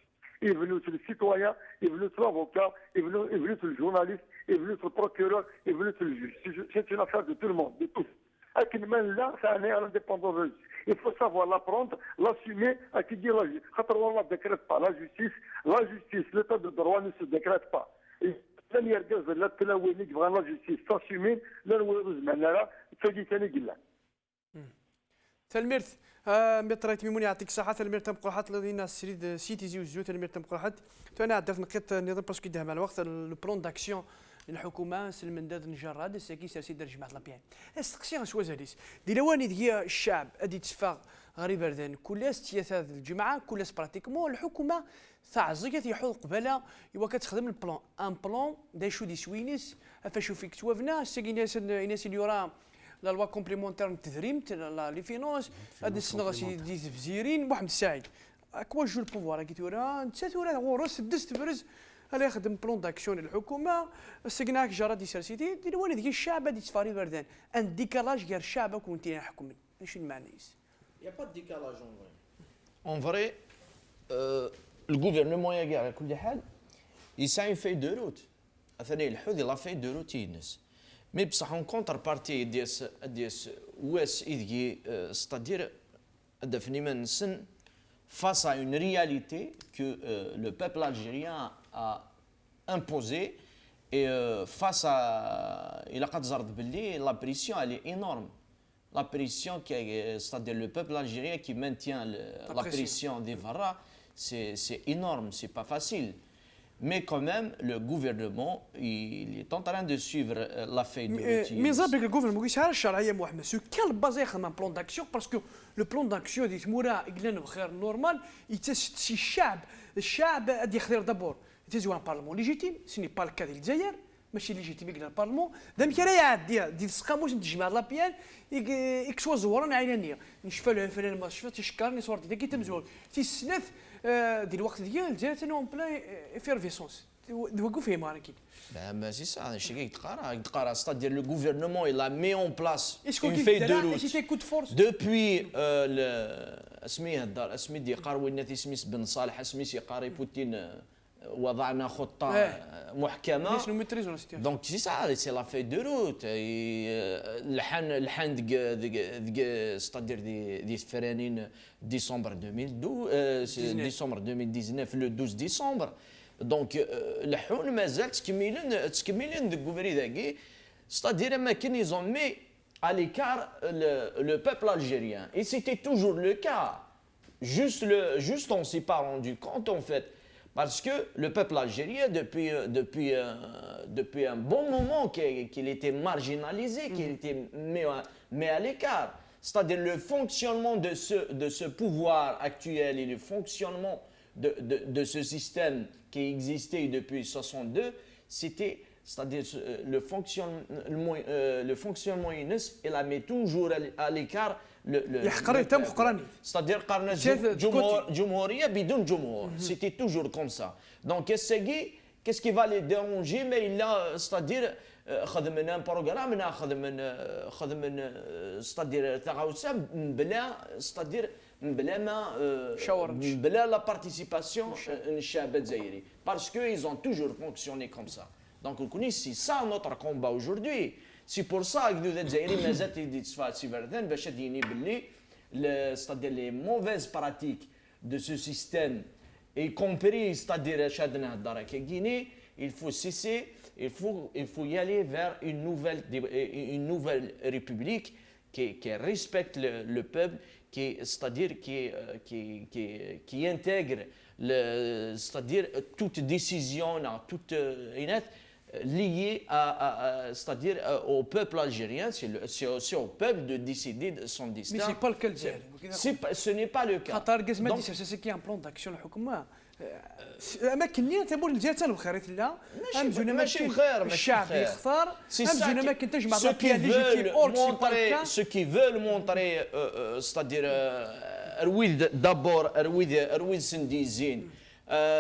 Il est venu sur le citoyen, il est venu sur l'avocat, il est venu sur le journaliste, il est venu sur le procureur, il est venu sur le juge. C'est une affaire de tout le monde, de tous. Avec même là, ça en est à l'indépendance de la justice. Il faut savoir l'apprendre, l'assumer, à qui dire la justice. Quand on ne décrète pas la justice, l'état de droit ne se décrète pas. لن يركز لا التلاوين يبغى لا جيستيس تاسيمين لا الويروز معنا لا تجي ثاني قلا. تلميرت مطريت ميموني يعطيك الصحة تلميرت تمقرحات الذين سريد سيتي زيو زيو تلميرت تمقرحات تو انا عدت نقيت النظام باسكو يديها مع الوقت البلان داكسيون للحكومة سلمنداد نجراد ساكي سير سيدر جماعة لابيان استقسي غسوا زاديس دي لواني ديال الشعب ادي تسفاغ غريب اردن كلاس تياث الجماعة كلاس براتيكمون الحكومة تعزيك يحوض قبالة يوا كتخدم البلان ان بلان دا شو دي سوينيس افاشو فيك توافنا ساكي ناس اللي يورا لا لوا كومبليمونتير التدريم لي فينونس هاد السنه دي تفزيرين محمد السعيد كوا جو البوفوار كي تورا انت تورا غورس دست تبرز هلا يخدم بلون داكسيون الحكومه سكناك جرا دي سيرسيتي دي الوان ديال الشعب هادي تفاري بردان ان ديكالاج غير الشعب كنتي نحكم ماشي المعنى يا با ديكالاج اون فري le gouvernement يا كل حال يسعى في دو روت اثناء الحوث لا في دو روت ينس مي بصح اون كونتر بارتي ديس واس ايدغي ستادير دفني من سن face à une réalité que le peuple algérien a imposée et face à il a la pression elle est énorme la pression c'est-à-dire le peuple algérien qui maintient la pression des Varra c'est énorme c'est pas facile. Mais quand même, le gouvernement, il est en train de suivre la feuille de route. Mais ça, le gouvernement, il s'arrête à la Mohamed. Sur quelle base est un plan d'action? Parce que le plan d'action, dit Moura, il est normal. Il est si le chab a dit d'abord. Il est un parlement légitime. Ce n'est pas le cas d'Algérie. Mais c'est légitime le parlement. D'un qui a dit سقاموش نتجمع لا بيان يكسوا زورا عينانيه نشفى له فلان ما شفت شكرني صورتي كي تمزول تيسنث دي الوقت ديال جات انا اون بلان افيرفيسونس دوقوا فيه ماركين Ben, c'est ça, c'est-à-dire le gouvernement il a mis en place une feuille de route depuis اسمي دي قارو الناس اسمي بن صالح اسمي سي قاري بوتين وضعنا خطة محكمة donc c'est ça c'est la feuille de route الحان c'est-à-dire دي فرانين ديسمبر 2012 ديسمبر 2019 le 12 décembre donc الحون مازال تكملين الكوفري ذاكي c'est-à-dire ما كان ils ont mis à l'écart le peuple algérien et c'était toujours le cas juste on s'est pas rendu compte en fait parce que le peuple algérien depuis un bon moment qu'il était marginalisé qu'il était mis à l'écart c'est-à-dire le fonctionnement de ce pouvoir actuel et le fonctionnement de ce système qui existait depuis 62, c'était, c'est-à-dire le fonctionnement INES, il a mis toujours à l'écart c'est-à-dire c'était toujours comme ça. Donc qu'est-ce qui va les déranger mais il a c'est-à-dire خدمنا un programme خدمنا c'est-à-dire تغاوسا بلا c'est-à-dire بلا la participation الشعب الجزائري parce que ils ont toujours fonctionné comme ça. Donc c'est ça notre combat aujourd'hui. C'est pour ça que les Algériens مازالت يدفع سيفردان باش تديني باللي c'est-à-dire les mauvaises pratiques de ce système y compris c'est-à-dire شادنا هضره كي Guinée il faut cesser il faut y aller vers une nouvelle république qui respecte le peuple c'est-à-dire qui intègre c'est-à-dire toute décision toute liée c'est-à-dire au peuple algérien c'est au peuple de décider de son destin. Mais c'est pas le cas. Ce n'est pas le cas. خاطر كاز ما ديسش سي كي ان بلان داكسيون الحكومه اماكن تمول الجزائر تاع بخير لا ماشي بخير الشعب يختار امزون اماكن تجمع ceux qui veulent montrer c'est-à-dire رويد d'abord رويد سنديزين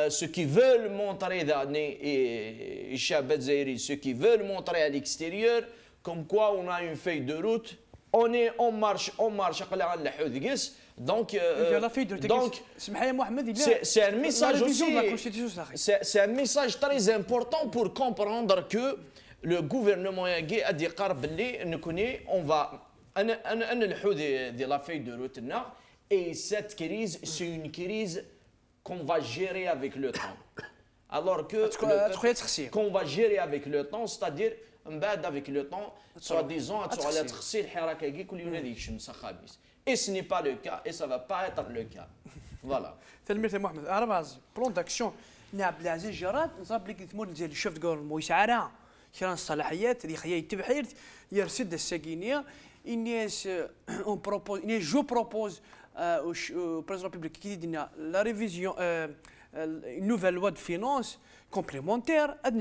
ceux qui veulent montrer الشعب الجزائري ceux qui veulent montrer à l'extérieur comme quoi on a une feuille de route on marche قلع على الحوذقس donc c'est un message aussi c'est un message très important pour comprendre que le gouvernement يجي ادي يقرب اللي نكوني on va انا الحوذ ديال la feuille de route là et cette crise c'est une crise qu'on va gérer avec le temps alors que qu'on va gérer avec le temps c'est-à-dire من بعد avec le temps soi-disant على تخسير الحراك كي كل يوم هذيك الشمس خابيس et ce n'est pas le cas et ça va pas être le cas voilà تلميذ محمد ارباز بلون داكسيون عبد العزيز جراد نصاب لك ثمون ديال الشفت قول مويسعرا كان الصلاحيات اللي خيا يتبحير يرسد الساكينيه الناس اون بروبوز الناس جو بروبوز au président public qui dit la révision une nouvelle loi de finances complémentaire ad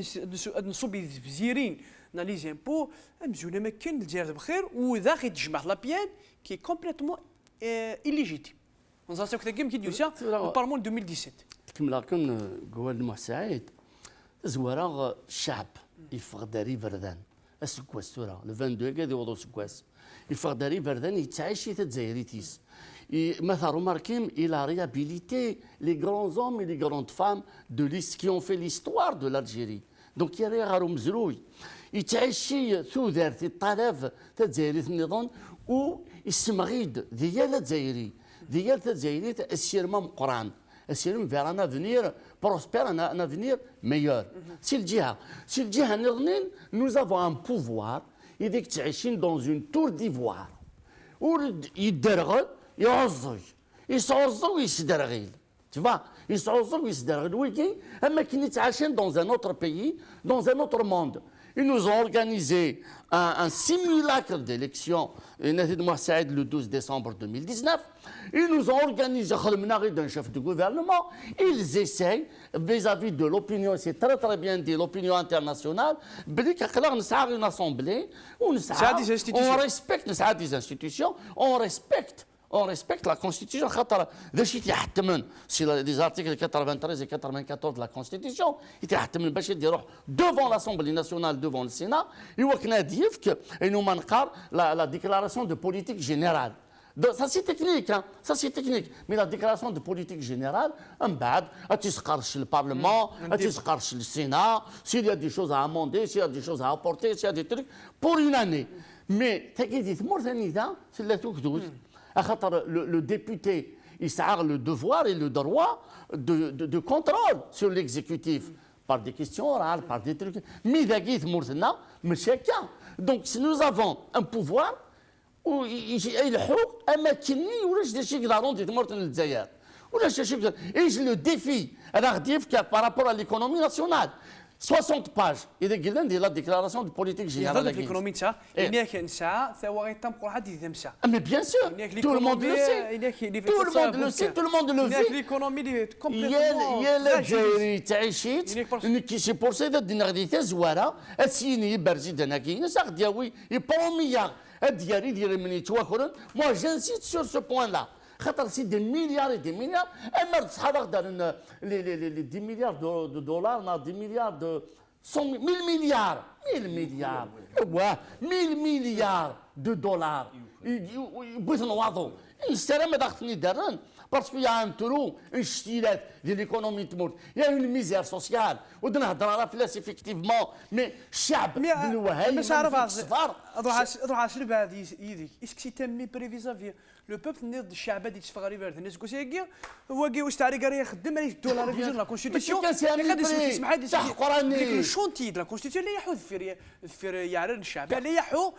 نصوب بزيرين dans les impôts مزونا ما كاين الجزائر بخير واذا خي تجمع لا بيان qui est complètement illégitime. On a fait un qui ça au Parlement 2017. كما لكن قوال المحسعيد زوارا الشعب يفقداري فردان السكواس تورا لو 22 كادي وضو سكواس يفقداري فردان يتعايشي تزايريتيس مثلا remarqué il a réhabilité les grands hommes et les grandes femmes qui ont fait l'histoire de l'Algérie. Donc يا غارو مزروي يتعايشي ثوذرت الطلب تزايري النظام و السمغيد ديال الجزائري ديال الجزائري السيرما مقران السيرما vers un avenir prospère un avenir meilleur سي الجهه نظنين nous avons un pouvoir يديك تعيشين dans une tour d'ivoire ويدرغل يعزي يصعزو ويسدرغيل tu vois يصعزو ويسدرغيل ويكي اما كي نتعايشين dans un autre pays dans un autre monde. Ils nous ont organisé un simulacre d'élection le 12 décembre 2019. Ils nous ont organisé un chef de gouvernement. Ils essayent, vis-à-vis de l'opinion, c'est très très bien dit, l'opinion internationale, une assemblée, on respecte des institutions, on respecte la Constitution. C'est les articles 93 et 94 de la Constitution. Il était devant l'Assemblée nationale, devant le Sénat. Il nous manque la déclaration de politique générale. Ça c'est technique, hein? Ça c'est technique. Mais la déclaration de politique générale, tu le Parlement, tu le Sénat, s'il y a des choses à amender, s'il y a des choses à apporter, s'il y a des trucs, pour une année. Mais c'est la le député, il a le devoir et le droit de contrôle sur l'exécutif par des questions orales, par des trucs. Mais chacun. Donc si nous avons un pouvoir, et je le défie par rapport à l'économie nationale. 60 pages. Il y a la déclaration de politique générale. Mais bien sûr, tout le monde le sait. Tout le monde le sait, tout le monde le vit. L'économie est complètement il y a l'Algérie qui s'est poursuivie de l'énergie zouara, السيني برزيد هناكي ساخدياوي يبروميا الدياري ديال مني تواخرن. Moi j'insiste sur ce point-là. C'est des milliards et des milliards. Les 10 milliards de dollars, on a 10 milliards de... 1000 milliards. 1000 milliards. Ouais, 1000 milliards de dollars. Parce qu'il y a un trou, une ch'tilette de l'économie de monde. Il y a une misère sociale. Effectivement. Mais Chab, le peuple n'est de Chabad, il se fera arriver. الناس كوسيجي هو جي واستعري قال يخدم عليه الدولار ريفيزيون لا كونستيتيسيون ديك الشونتي د لا كونستيتيسيون اللي يحوذ في يعرن الشعب اللي يحو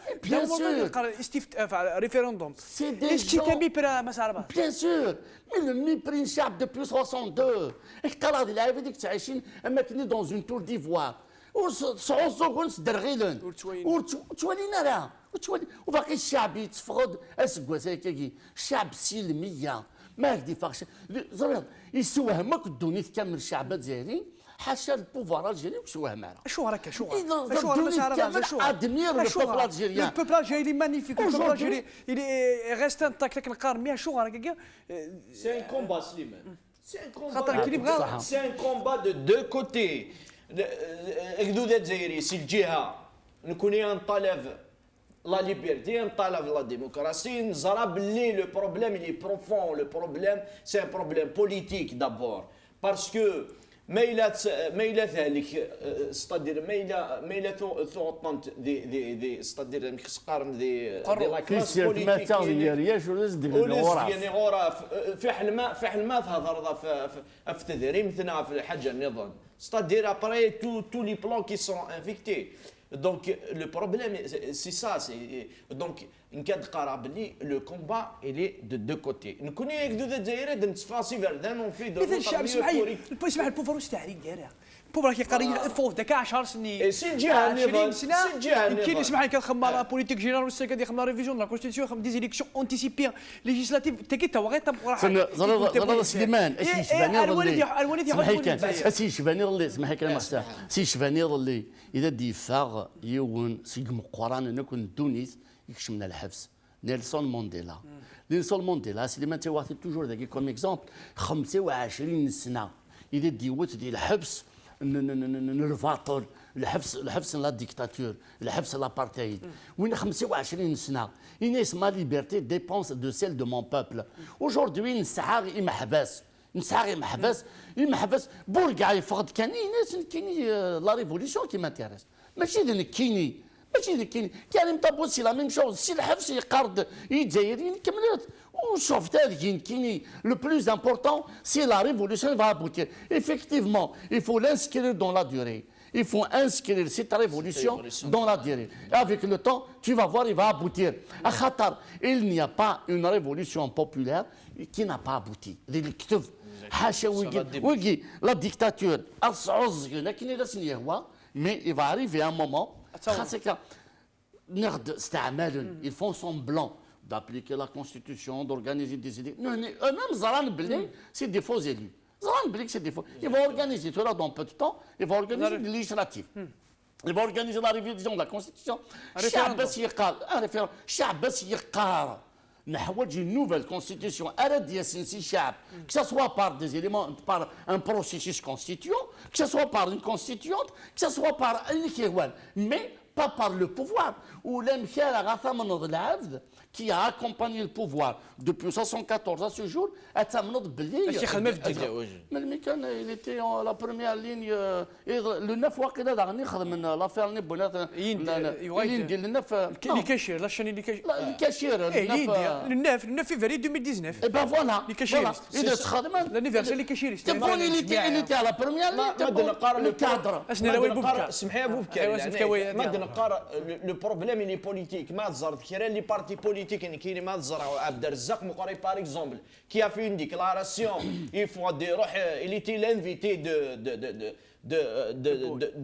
ريفيروندوم اسكي تمي برا مسار بيان سور مي لو ميبري الشعب دو بلوس 62 اختار العيب ديك تعيشين اما كني دون اون تور ديفوار وصعوصو ونسدرغيلن وتولينا راه وباقي الشعب يتفقد اسكوا ساكي الشعب سلميه ما هكدي فاخش زرير يسوهمك الدونيت كامل الشعب الجزائري حاشا البوفوار الجزائري وسوهم معنا شو راك شو ادمير البوبل الجزائري البوبل الجزائري مانيفيك البوبل الجزائري il reste intact لكن نقارن بها شو راك C'est un combat, Slimane. C'est un combat. خاطر كي بغا C'est un combat de deux côtés. الحدود الجزائري سي الجهه نكون نطالب لا ليبرتي نطالب لا ديموكراسي نزرى باللي لو بروبليم اللي بروفون لو بروبليم سي ان بروبليم بوليتيك دابور باسكو ما الى ذلك ستادير ما الى ثوطنت دي ستادير نقارن دي لا كلاس بوليتيك يعني غورا في حلمات تهضر في تدريم ثنا في الحاجه النظام ستادير ابري تو لي بلان كي سون انفيكتي دونك لو بروبليم سي سا سي دونك نكاد قرا بلي لو كومبا الي دو دو كوتي نكون ياك دو الجزائر نتفاسي فردان وفي دو اذا الشعب اسمح البوفر واش تاع الجزائر البوفر كي قاري فوق داك 10 سنين سي الجهه 20 سنه يمكن اسمح لي كنخمم لا بوليتيك جينيرال ولا كادي خمم لا ريفيزيون لا كونستيتيسيون خم دي زيليكسيون انتيسيبي ليجيسلاتيف تاكي تا غير زرا سليمان اسي شباني اللي اسي شباني اللي اسمح لي مرتاح سي شباني اللي اذا ديفاغ يون سيغم قران نكون تونس يكش من الحبس نيلسون مانديلا سليمان تيواعطي توجور ذاك كوم اكزومبل 25 سنه اذا ديوت ديال الحبس الفاطر الحبس لا ديكتاتور الحبس لابارتايد وين 25 سنه إنيس ما ليبرتي ديبونس دو سيل دو مون بوبل اجوردي نسعى محبس بوركاع يفقد كاين لا ريفوليسيون كي مانتيريس ماشي كيني كان طابوسي لا ميم شوز سي الحبس يقرض الجزائريين كملت وشوف تالي كيني لو بلوز امبورطون سي لا ريفوليسيون va aboutir effectivement il faut l'inscrire dans la durée il faut inscrire cette révolution dans la durée et avec le temps tu vas voir il va aboutir à khatar il n'y a pas une révolution populaire qui n'a pas abouti الكتب حاشا ويجي لا ديكتاتور اصعز لكن لا سنيه هو mais il va arriver un moment ils font semblant d'appliquer la constitution, d'organiser des idées. Eux-mêmes, c'est des faux élus. Ils vont organiser cela dans peu de temps, ils vont organiser des législatives. Ils vont organiser la révision de la constitution. الشعب بس يقار نحوج une nouvelle constitution que ce soit par des éléments, par un processus constituant, que ce soit par une constituante, que ce soit par un équivalent, mais pas par le pouvoir. Ou l'Emchel qui a accompagné le pouvoir depuis 1974 à ce jour, il était en la première ligne. Le 9 وقت داغني خدم من لافير ني بونات يدير النف اللي كاشير لا شاني اللي كاشير النف في فيري 2019 اي با فوالا اللي كاشير اذا تخدم لانيفرسال اللي كاشير تبون اللي تاع لا بروميير ماذا نقارن الكادر اشنا راوي بوبكا سمحي يا بوبكا ماذا نقارن لو بروبليم اللي بوليتيك ما تزرد كيرا لي بارتي بوليتيك كاين ما تزرع عبد الرزاق مقري باغ اكزومبل كي ا في une déclaration il faut dire il était l'invité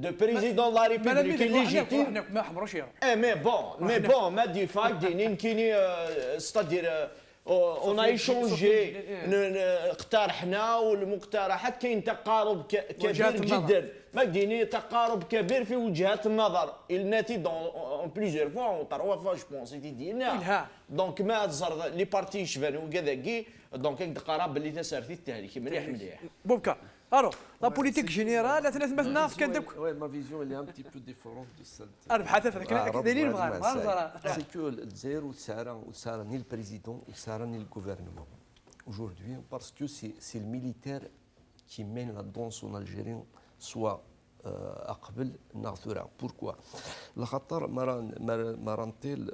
de président de la République légitime ما حمروش يرى mais bon ما ديفاك دينين كيني c'est-à-dire on a échangé اقترحنا والمقترحات كاين تقارب كبير جدا ما ديني تقارب كبير في وجهات النظر الناتي دون بليزيور فوا او تروا فوا جو بونس دينا دونك ما تزر لي بارتي يشبانوا كذاكي دونك تقارب باللي تسارتي التهليك مليح بوبكا الو لا بوليتيك جينيرال مثلا كان داك وي ما فيزيون اللي ان بتي بلو ديفورون دو سال انا بحال هكا دايرين بغا سي كو الجزائر وسارا ني البريزيدون وسارا ني الغوفرنمون aujourd'hui parce que c'est le militaire qui mène la danse en Algérie soit قبل الثوره بوركوا لخاطر مرانتيل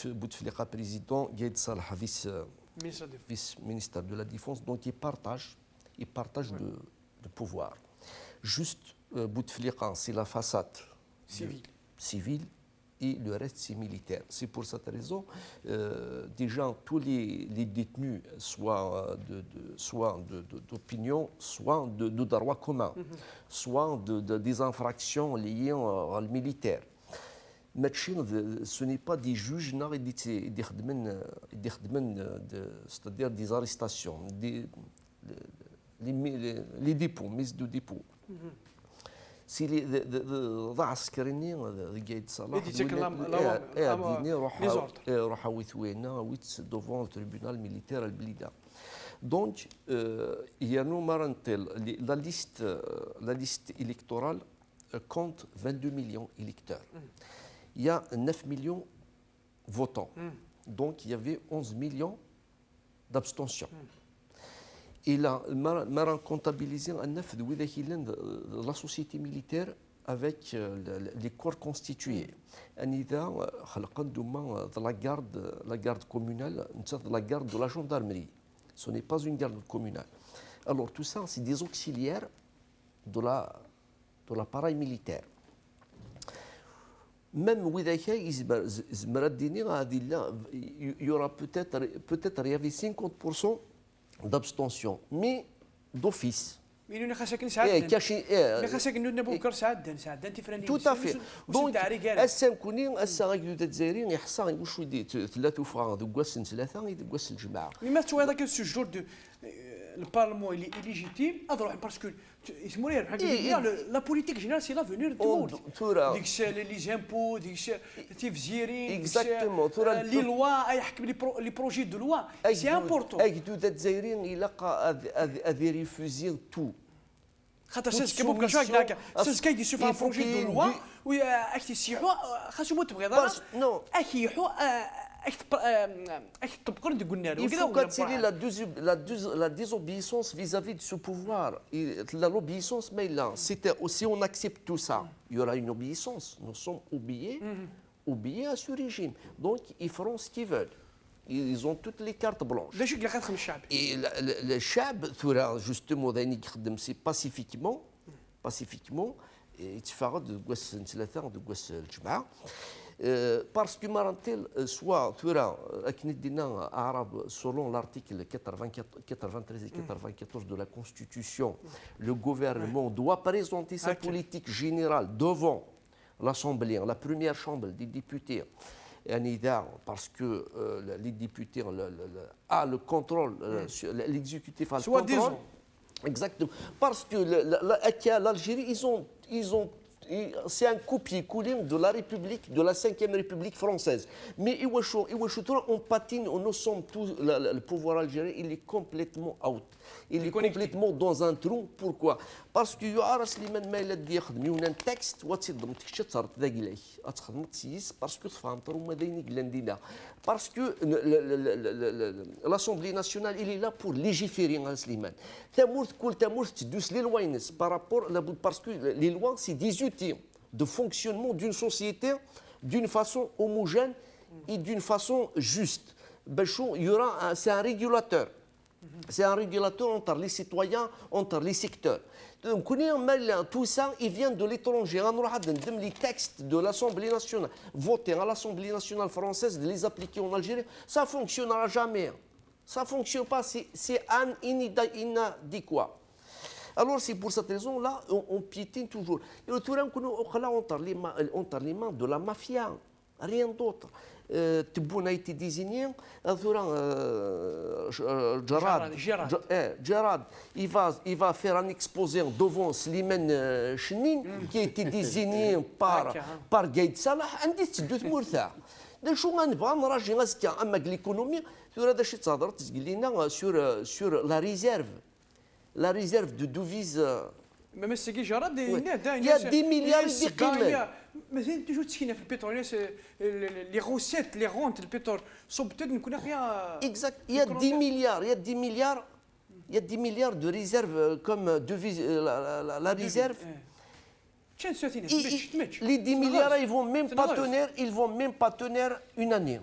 بوتفليقه بريزيدون قايد صالح فيس مينيستر دو لا ديفونس دونك il partage le pouvoir. Juste Bouteflika, c'est la façade civile et le reste c'est militaire. C'est pour cette raison, déjà tous les détenus, soit d'opinion, soit de droit commun, soit des infractions liées au militaire. ce n'est pas des juges c'est-à-dire des arrestations, les dépôts, mises de dépôt. سي ضاع عسكريني قايد صلاح روح ويثوينا ويتس دوفون تريبونال ميليتير البليده دونك يانو مارنتيل la liste électorale compte 22 millions d'électeurs. Il y a 9 millions votants. Donc il y avait 11 millions d'abstentions. Et là, on comptabilisé un neuf de la société militaire avec les corps constitués. La garde communale, la garde de la gendarmerie. Ce n'est pas une garde communale. Alors tout ça, c'est des auxiliaires de l'appareil militaire. Même il y aura peut-être il y avait 50% d'abstention, mais d'office. Tout à fait. Donc, le Parlement il est illégitime parce que la politique générale c'est l'avenir de tout le monde. Les impôts, les lois, les projets de loi, c'est important. Il a refusé tout. خاطر كيبقى شويه هكا كاين يشوف ان بروجي دو لوا واش تيسيحوا خاصهم تبغي اكيحوا Il faut qu'attirer la désobéissance vis-à-vis de ce pouvoir. L'obéissance, mais là, si on accepte tout ça, il y aura une obéissance. Nous sommes obéis à ce régime. Donc, ils feront ce qu'ils veulent. Ils ont toutes les cartes blanches. Et le Chab, justement, c'est pacifiquement, parce que soit selon l'article 93 et 94 de la Constitution, le gouvernement doit présenter sa politique générale devant l'Assemblée, la première chambre des députés. Parce que les députés ont le contrôle, l'exécutif a le contrôle. Exactement. Parce que l'Algérie, c'est un copier-coller de la République, de la 5e République française. Mais on patine, nous sommes tous, le pouvoir algérien, il est complètement out. Il est complètement dans un trou. Pourquoi? Parce que Slimane Maïlad يخدم يونا تكست وتصدم تكشتر تذاقلي أتخدم تسيس parce que تفهمتر وما دينك لندينا parce que l'Assemblée nationale il est là pour légiférer à Slimane. Tamour تدوس les lois par rapport parce que les lois c'est des outils de fonctionnement d'une société d'une façon homogène et d'une façon juste. Il y aura c'est un régulateur. C'est un régulateur entre les citoyens, entre les secteurs. Donc, tout ça, il vient de l'étranger. Les textes de l'Assemblée nationale, votés à l'Assemblée nationale française, de les appliquer en Algérie, ça ne fonctionnera jamais. Ça ne fonctionne pas, c'est inadéquat. Alors, c'est pour cette raison-là, on piétine toujours. Et le tour, on les mains de la mafia, rien d'autre. Tebboune a été désigné, Djarad, il va faire un exposé devant Slimane Chnin, qui a été désigné par Gaïd Salah, un des deux mourtha. De chou on va nraji azka amak l'économie, sur la réserve de devises. Mais c'est Jarad, il y a 10 milliards de قيمة. Mais c'est toujours ce qu'il y a في البترول, les recettes, les rentes, le pétrole, sont peut-être ne connaît rien. Exact. Il y a 10 milliards de réserves comme devise, la réserve. Les 10 milliards, ils vont même pas tenir une année.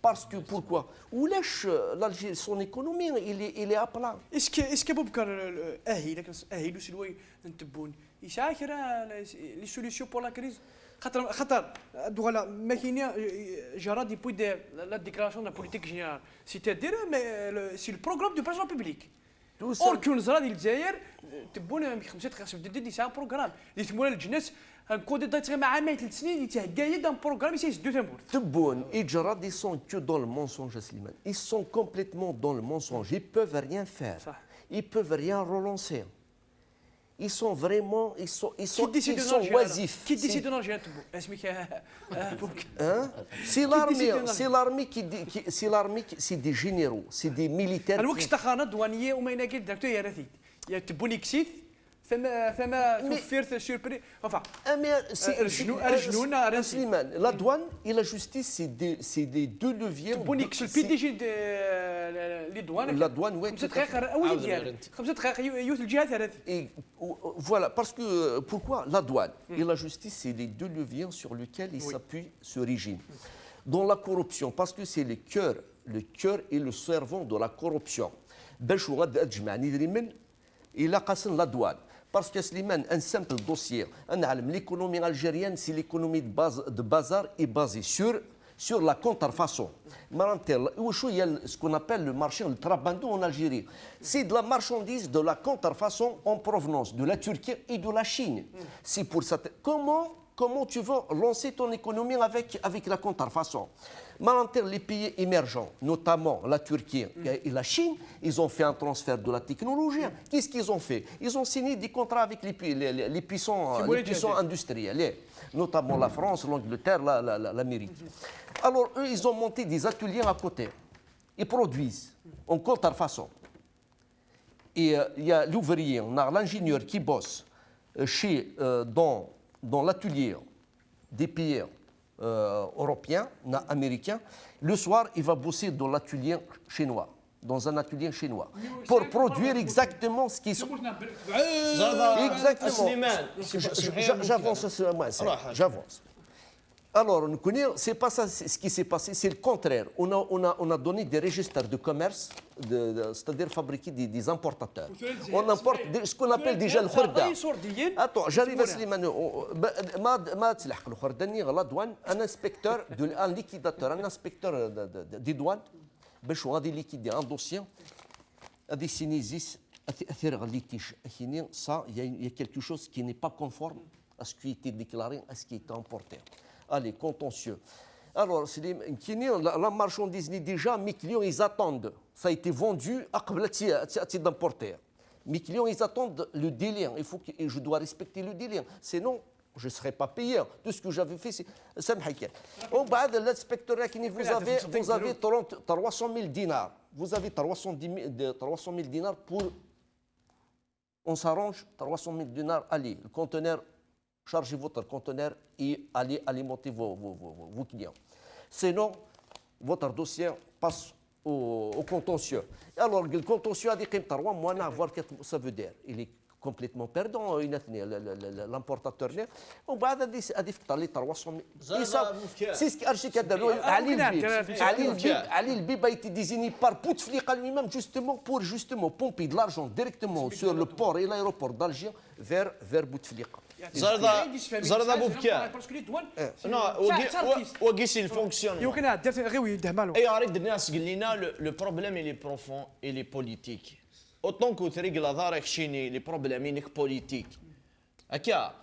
Parce que pourquoi? Où lâche l'Algérie son économie, il est à plat. Est-ce que Bobkar أهل سلوي نتبون يساكر les solutions pour la crise خاطر دولا ما كاين Jarad depuis la déclaration de la politique générale, c'est-à-dire c'est le programme du président public. Or كون زرا ديال الجزائر تبون 5 c'est un programme اللي تمول الجناس كوديتا تغيما عامين 3 سنين اللي تهكايا دان بروغرام يسدو تمور Tebboune et Djarad, ils sont que dans le mensonge, Slimane. Ils sont complètement dans le mensonge. Ils peuvent rien faire. Ça. Ils peuvent rien relancer. Ils sont vraiment, ils sont كي oisifs. كي ديسيدو نرجع تبو اسمك بوك Hein? C'est l'armée c'est l'armée, c'est des généraux, c'est des militaires. الوقت تخانا دوانيه وما يناكل داكتو يا رثيت يا تبوني كسيت ثما توفرت سوربري enfin Ah, mais Slimane, la douane et la justice, c'est des deux leviers. تبوني كس البي دي جي لي دوان La douane, ouais. 5 دقائق اول ديال 5 دقائق يوث الجهات هذه Et voilà, parce que pourquoi la douane et la justice, c'est les deux leviers sur lesquels il s'appuie ce régime. Dans la corruption, parce que c'est le cœur et le cerveau de la corruption. باش غاد تجمعني دريمن الى قاسن لا douane. Parce que Slimane, un simple dossier, l'économie algérienne, c'est l'économie de bazar est basée sur la contrefaçon. Ce qu'on appelle le marché, le trabando en Algérie, c'est de la marchandise, de la contrefaçon en provenance de la Turquie et de la Chine. C'est pour ça. Comment tu veux lancer ton économie avec la contrefaçon? Les pays émergents, notamment la Turquie et la Chine, ils ont fait un transfert de la technologie. Qu'est-ce qu'ils ont fait? Ils ont signé des contrats avec les puissants industriels, notamment la France, l'Angleterre, l'Amérique. Alors eux, ils ont monté des ateliers à côté. Ils produisent en contrefaçon. Et il y a l'ouvrier, on a l'ingénieur qui bosse dans l'atelier des pays européens, américains. Le soir, il va bosser dans l'atelier chinois, dans un atelier chinois, pour produire exactement ce qu'ils sont. Exactement. J'avance. Alors, nous connaissons, c'est pas ça ce qui s'est passé, c'est le contraire. On a donné des registres de commerce, c'est-à-dire fabriquer des importateurs. On importe ce qu'on appelle déjà le khorda. Attends, j'arrive à Slimane. La douane, un inspecteur, un liquidateur, un inspecteur des douanes, باش غادي liquider un dossier, غادي سينيزيس أثير litige. Ça, il y a quelque chose qui n'est pas conforme à ce qui a été déclaré, à ce qui a été importé. Allez, contentieux. Alors, la marchandise déjà, mes clients, ils attendent. Ça a été vendu à d'importer. Mes clients, ils attendent le délai. Il faut que je dois respecter le délai. Sinon, je ne serai pas payé. Tout ce que j'avais fait, c'est ça. L'inspecteur, vous avez 300 000 dinars. Vous avez 300 000 dinars pour... On s'arrange, 300 000 dinars, allez, le conteneur... Chargez votre conteneur et allez alimenter vos clients. Sinon, votre dossier passe au contentieux. Alors, le contentieux a dit que voir ce que ça veut dire. Il est complètement perdant, l'importateur. On va dire que les 300 000. C'est ce qui Ali Elbib a été désigné par Bouteflika lui-même justement pour pomper de l'argent directement sur le port et l'aéroport d'Alger vers Bouteflika. زردا بوبكا نو وقيس الفونكسيون يمكن درت غير ويده مالو اي اريد الناس قال لنا لو بروبليم اللي بروفون اللي بوليتيك اوتون كو تريق لا دارك شيني لي بروبليمينك بوليتيك هكا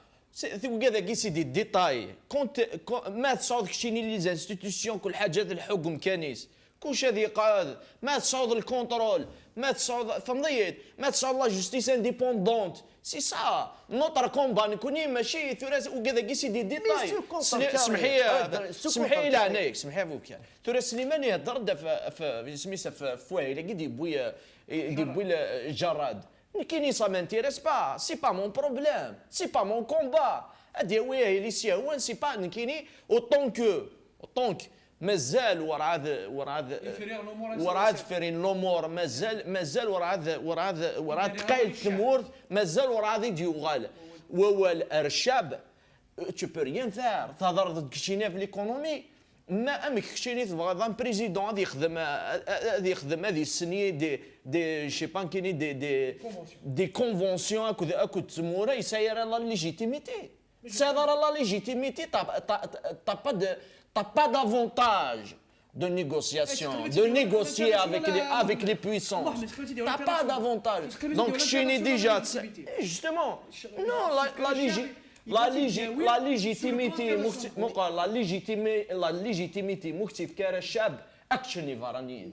كذا قيسي دي ديتاي كونت ما تصعد كشيني لي زانستيتيسيون كل حاجات الحكم كانيس كلش هذه قاد ما تصعد الكونترول ما تصعد فهمت ما تصعد لا جوستيس انديبوندونت سي سا نوتر كومبا نكوني ماشي ثلاث وكذا كيسي دي ديتاي سمحي لي عليك سمحي بوك ترى سليمان يهضر في سميتها في فوايله قد يبوي الجراد كيني سا مانتيريس با سي با مون بروبليم سي با مون كومبا هادي هي اللي سي سي با نكيني اوطونك مازال ورا فيرين لومور مازال ورا تقايل الثمور مازال ورا ديوغال الرشاب tu peux rien faire تهضر ضد كشيني في ليكونومي ما امك كشيني تبغى بريزيدون غادي يخدم هذه السنيه دي شي با كايني دي كونفونسيون اكو تموره يساير لا ليجيتيميتي ساير لا ليجيتيميتي T'as pas d'avantage de négociation, de négocier avec les puissants. T'as pas d'avantage. Donc, Chine déjà, justement, non, لا ليجيتيميتي لا ليجيتيميتي مكتب كار الشعب اكشن ليفرانيين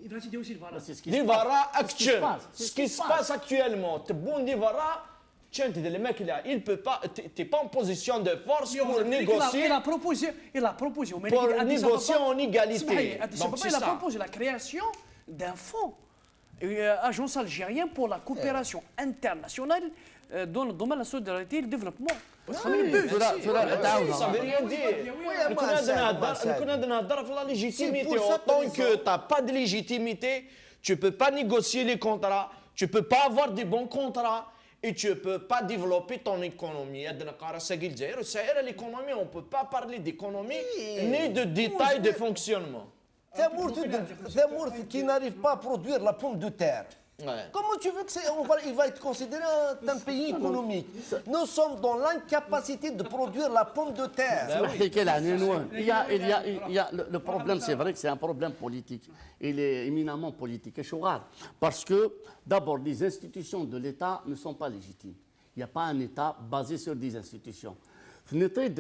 ليفرا اكشن سكي سباس اكtuellement تبون ليفرا تشانت ديال الماكله il peut pas t'es pas en position de force pour négocier il a proposé pour négocier en égalité donc il a proposé la création d'un fonds agence algérienne pour la coopération internationale dans le domaine de la solidarité et le développement. Ça veut rien dire. كنا نهضر في la légitimité. Tant que tu n'as pas de légitimité, tu ne peux pas négocier les contrats, tu ne peux pas avoir des bons contrats et tu ne peux pas développer ton économie. L'économie, on ne peut pas parler d'économie ni de détails de fonctionnement. Zamour qui n'arrive pas à produire la pomme de terre. Ouais. Comment tu veux qu'il va être considéré un pays économique? Nous sommes dans l'incapacité de produire la pomme de terre. Le problème, c'est vrai que c'est un problème politique. Il est éminemment politique. Et rare. Parce que, d'abord, les institutions de l'État ne sont pas légitimes. Il n'y a pas un État basé sur des institutions.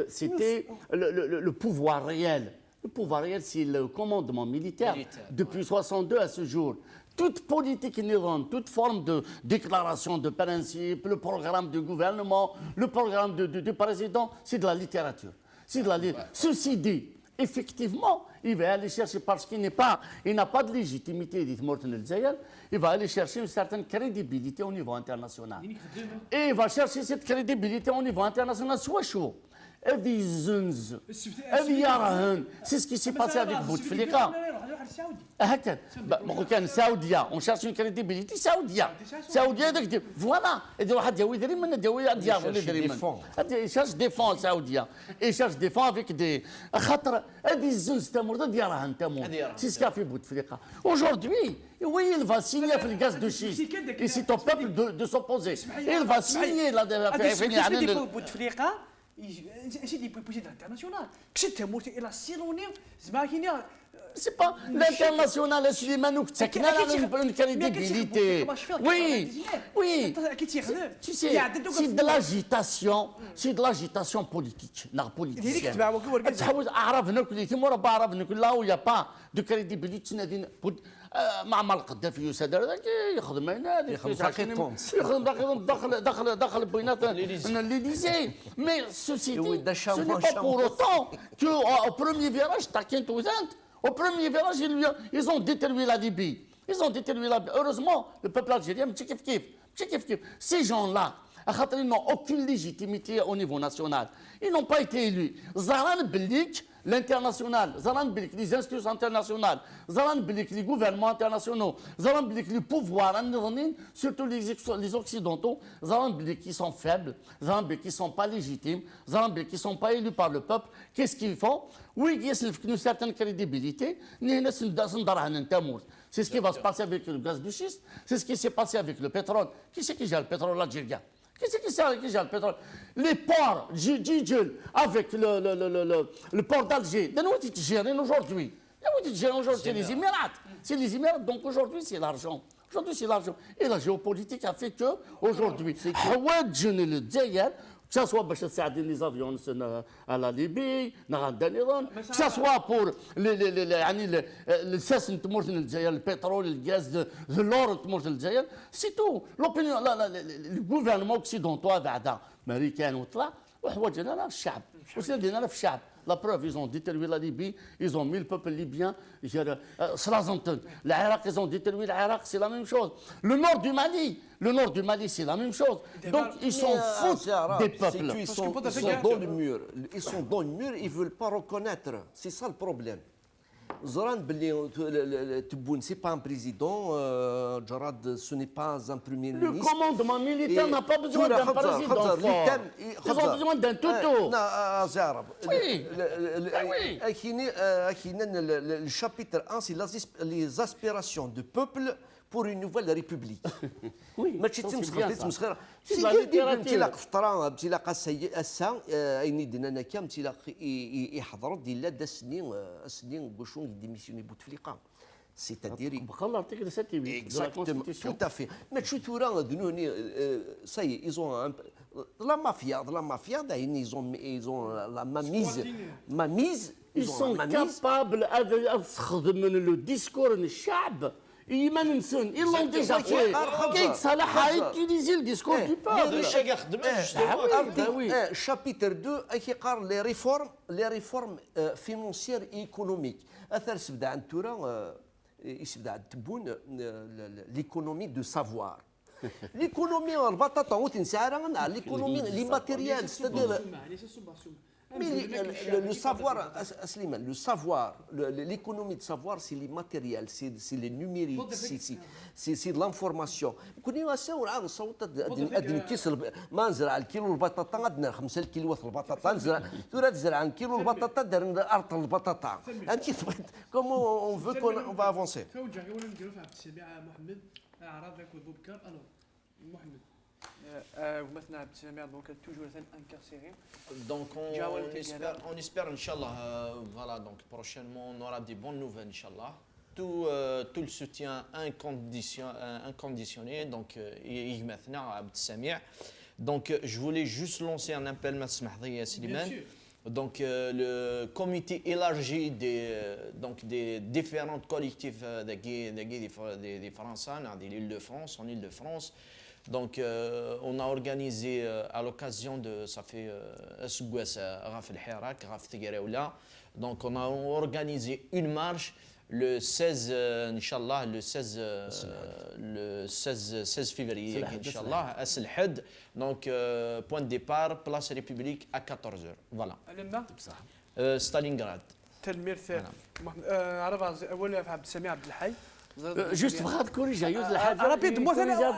C'était le pouvoir réel. Le pouvoir réel, c'est le commandement militaire. Depuis 1962 à ce jour. Toute politique inhérente, toute forme de déclaration de principe, le programme du gouvernement, le programme du président, c'est de la littérature. Ceci dit, effectivement, il va aller chercher, parce qu'il n'a pas de légitimité, dit Morten El-Zayel, il va aller chercher une certaine crédibilité au niveau international. Et il va chercher cette crédibilité au niveau international, soit chaud. C'est ce qui s'est passé avec Bouteflika. On cherche une crédibilité saoudienne. Voilà. Il cherche des fonds saoudiens. Il cherche des fonds avec des. C'est ce qu'a fait Bouteflika. Aujourd'hui, oui, il va signer le gaz de schiste. Et c'est au peuple de s'opposer. Il va signer la. C'est des propositions internationales. C'est la Syronie, c'est pas l'international, c'est une crédibilité. Oui. Tu sais, c'est de l'agitation politique. Là où il n'y a pas de crédibilité, معمر القذافي يسادر هذاك يخدم هنا يخدم داخل بينات l'Élysée. Mais ceci dit, ce n'est pas pour autant qu'au premier virage, au premier virage, ils ont détruit la Libye. Heureusement, le peuple algérien, ces gens-là, ils n'ont aucune légitimité au niveau national. Ils n'ont pas été élus. Zaran Belik, l'international, Zaran Belik, les institutions internationales, Zaran Belik, les gouvernements internationaux, Zaran Belik, les pouvoirs, surtout les occidentaux, Zaran Belik qui sont faibles, Zaran Belik qui ne sont pas légitimes, Zaran Belik qui ne sont pas élus par le peuple. Qu'est-ce qu'ils font? Oui, il y a une certaine crédibilité. C'est ce qui va se passer avec le gaz de schiste, c'est ce qui s'est passé avec le pétrole. Qui c'est qui gère le pétrole algérien? Qui gère le pétrole? Les ports, Djidjel, avec le port d'Alger, de nous, ils gèrent aujourd'hui. C'est les Émirats. C'est les Émirats, donc aujourd'hui, c'est l'argent. Et la géopolitique a fait que, aujourd'hui, que ce soit pour les avions à la Libye, que ce soit pour le pétrole, le gaz, l'or, c'est tout. L'opinion, le gouvernement occidental, américain, la preuve, ils ont détruit la Libye, ils ont mis le peuple libyen. L'Irak, ils ont détruit l'Irak, c'est la même chose. Le nord du Mali, c'est la même chose. Donc, ils s'en foutent des peuples. Ils sont dans le mur. Ils sont dans le mur, ils ne veulent pas reconnaître. C'est ça le problème. Zoran Belli, Tebboune, ce n'est pas un président, Jarad, ce n'est pas un premier ministre. Le commandement militaire n'a pas besoin d'un président fort. Ils ont besoin d'un toutou. Oui. Le chapitre 1, c'est les aspirations du peuple pour une nouvelle république. Oui, ماشي تمسخر C'est la littérature. امتلاق فتره امتلاق السا ايني دنا كام امتلاق يحضروا ديال دا سنين قشون ديميسيوني بوتفليقه c'est-à-dire بقى l'article 7 et 8 de la exactement Constitution. tout à fait mais tu vois ça y est ils ont de la mafia ils ont la mainmise Ils sont capables de le discours de الشعب ما ننسون ils l'ont déjà fait كي تصالح utiliser le discours du peuple. هذا الشيء يخدمه chapitre 2 qui parle les réformes financières et économiques اثر سبدا عند تورا يسبدا عند تبون l'économie de savoir l'économie البطاطا وتنسى l'économie les matériels c'est-à-dire mais le savoir, Slimane, le savoir, l'économie de savoir, c'est les matériels, c'est les numériques, c'est de l'information. كنا نساو صوت ادن كيس ما نزرع الكيلو البطاطا غادنا 5 كيلو البطاطا نزرع ترى تزرع كيلو البطاطا دار ارض البطاطا انت كومون اون فو كون فا افونسي توجه ولا نديرو في عبد السميع محمد اعراض ذاك بوبكر الو محمد مثلا عبد السميع دونك توجور انكارسيري. Donc on espère, Inch'Allah, voilà, donc prochainement on aura des bonnes nouvelles, Inch'Allah. Tout le soutien inconditionné, donc Yigmathna, Abd Samir. Donc je voulais juste lancer un appel, Masmahdi Slimane. Donc le comité élargi des différents collectifs des Français, de l'Île-de-France, en Île-de-France. Donc on a organisé à l'occasion de ça fait donc on a organisé une marche le 16 Inch'Allah le 16 février Inch'Allah à Selhed, donc point de départ place République à 14h voilà Stalingrad. تلميرث عرب اول عبد السميع عبد الحي. Juste بغيت كوريجا يوز الحاجه رابيد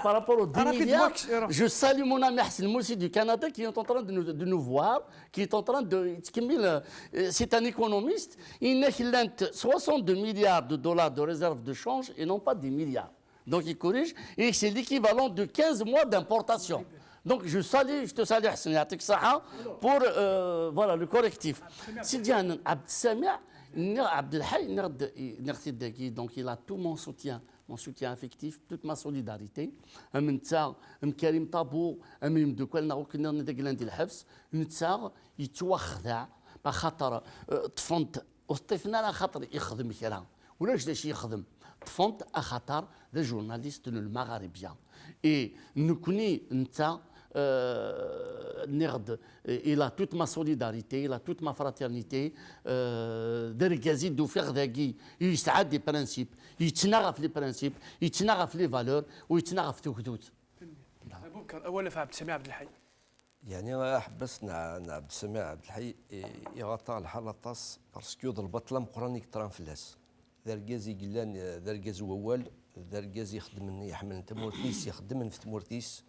par rapport aux 10 milliards. رابيد Je salue mon ami Hassan Moussi du Canada qui est en train de nous voir, qui est en train de c'est un économiste, il a 62 milliards de dollars de réserve de change et non pas des milliards. Donc il corrige et c'est l'équivalent de 15 mois d'importation. Donc je te salue Hassan Yatik Saha pour voilà le correctif. Sidi Abd Samia Abdelhaï, donc il a tout mon soutien affectif, toute ma solidarité. Amnta, Karim Tabou, Amim de Kwel Narokina Nedegland il Hafs, Ntsar, يتوخذ بخاطر طفنت وطفنا على خاطر يخدم كلام ولاش داش يخدم طفنت اخاطر ذا جورناليست المغاربيه اي نكوني نتا نغد الى توت ما سوليداريتي الى توت ما فراترنيتي دركازي دو فيغ ذاكي يسعد دي برانسيب يتناغ في لي برانسيب يتناغ في لي فالور ويتناغ في توكدوت. بوكر اولا في عبد السميع عبد الحي يعني حبسنا عبد السميع عبد الحي يغطى الحالة طاس باسكو ضربت لم قرانيك تران فلاس ذركازي قلان ذركاز ووال ذركاز يخدم يحمل تمورتيس يخدم في تمورتيس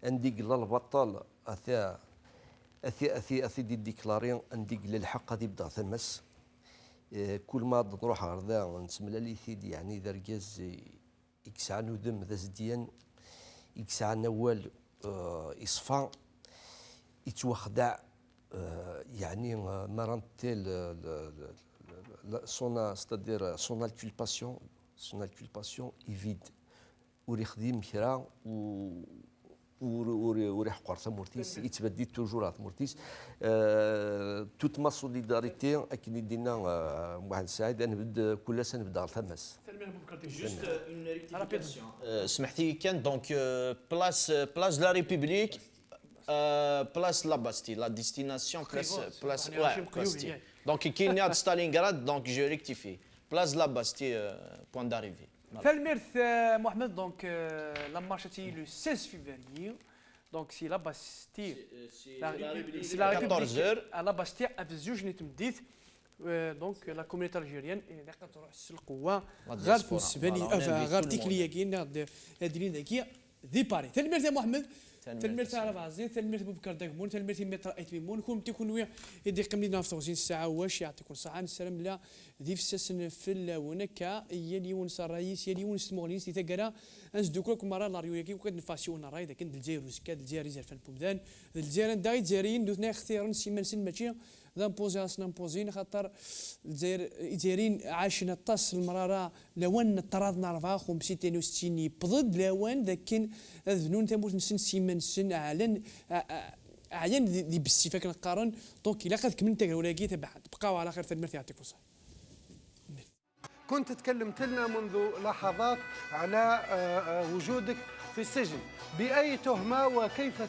عندي قلا البطال اثي دي ديكلاري عندي قلا الحق غادي يبدا ثمس كل ما نروح غردا نسملا لي ثيدي يعني ذركاز يكسع نودم ذا زديان يكسع نوال يصفى يتوخدع يعني مرانتيل son inculpation est vide وريخدم كرا وريح قرصه مورتيس يتبدل توجور مورتيس توت ما سوليداريتي اكيد دينا واحد سعيد انا بد كل سنه نبدا ثمس juste une rectification سمحتي كان دونك بلاس de la République place la Bastille, la destination place Bastille. Donc qui est à Stalingrad, donc je rectifie. Place la Bastille, point d'arrivée. Felmirth Mohamed, donc la marche est le 16 février. Donc c'est la Bastille. C'est la République. 14h. À la Bastille, à Vizouj Netmdit. Donc la communauté algérienne est القوة غير بالنسبة غير تكلياكين هادين ذاكية ذي باري. فالميرث محمد تلميرت على بعضين تلميرت بوبكر داكمون تلميرت ميت رأيت ميمون كون تيكون ويا يدي قمنا في 30 ساعة واش يعطيكم الصحة نسلم لا ذي فساسن في الونكا يلي ونس الرئيس يلي ونس مغنيس تيتقرا انس دوكلكم مرة لاريو ياكي وكاد نفاسيون راي ذاك الجزائر وسكاد الجزائر زرفان بومدان الجزائر داغي جزائريين دوثنا اختيارا سيمان سن ماشي ذامبوزي راسنا مبوزين خاطر الجزائريين عايشين الطاس المراره لوان طردنا 54 يبضد لوان ذاك ذنون تموت نسن سيمان سن اعلن ذي بالسيفاك نقارن دونك الا قد كملت ولاقي تبعد بقاو على خير تدمرتي يعطيكم الصحه. كنت تكلمت لنا منذ لحظات على وجودك في السجن، بأي تهمة وكيف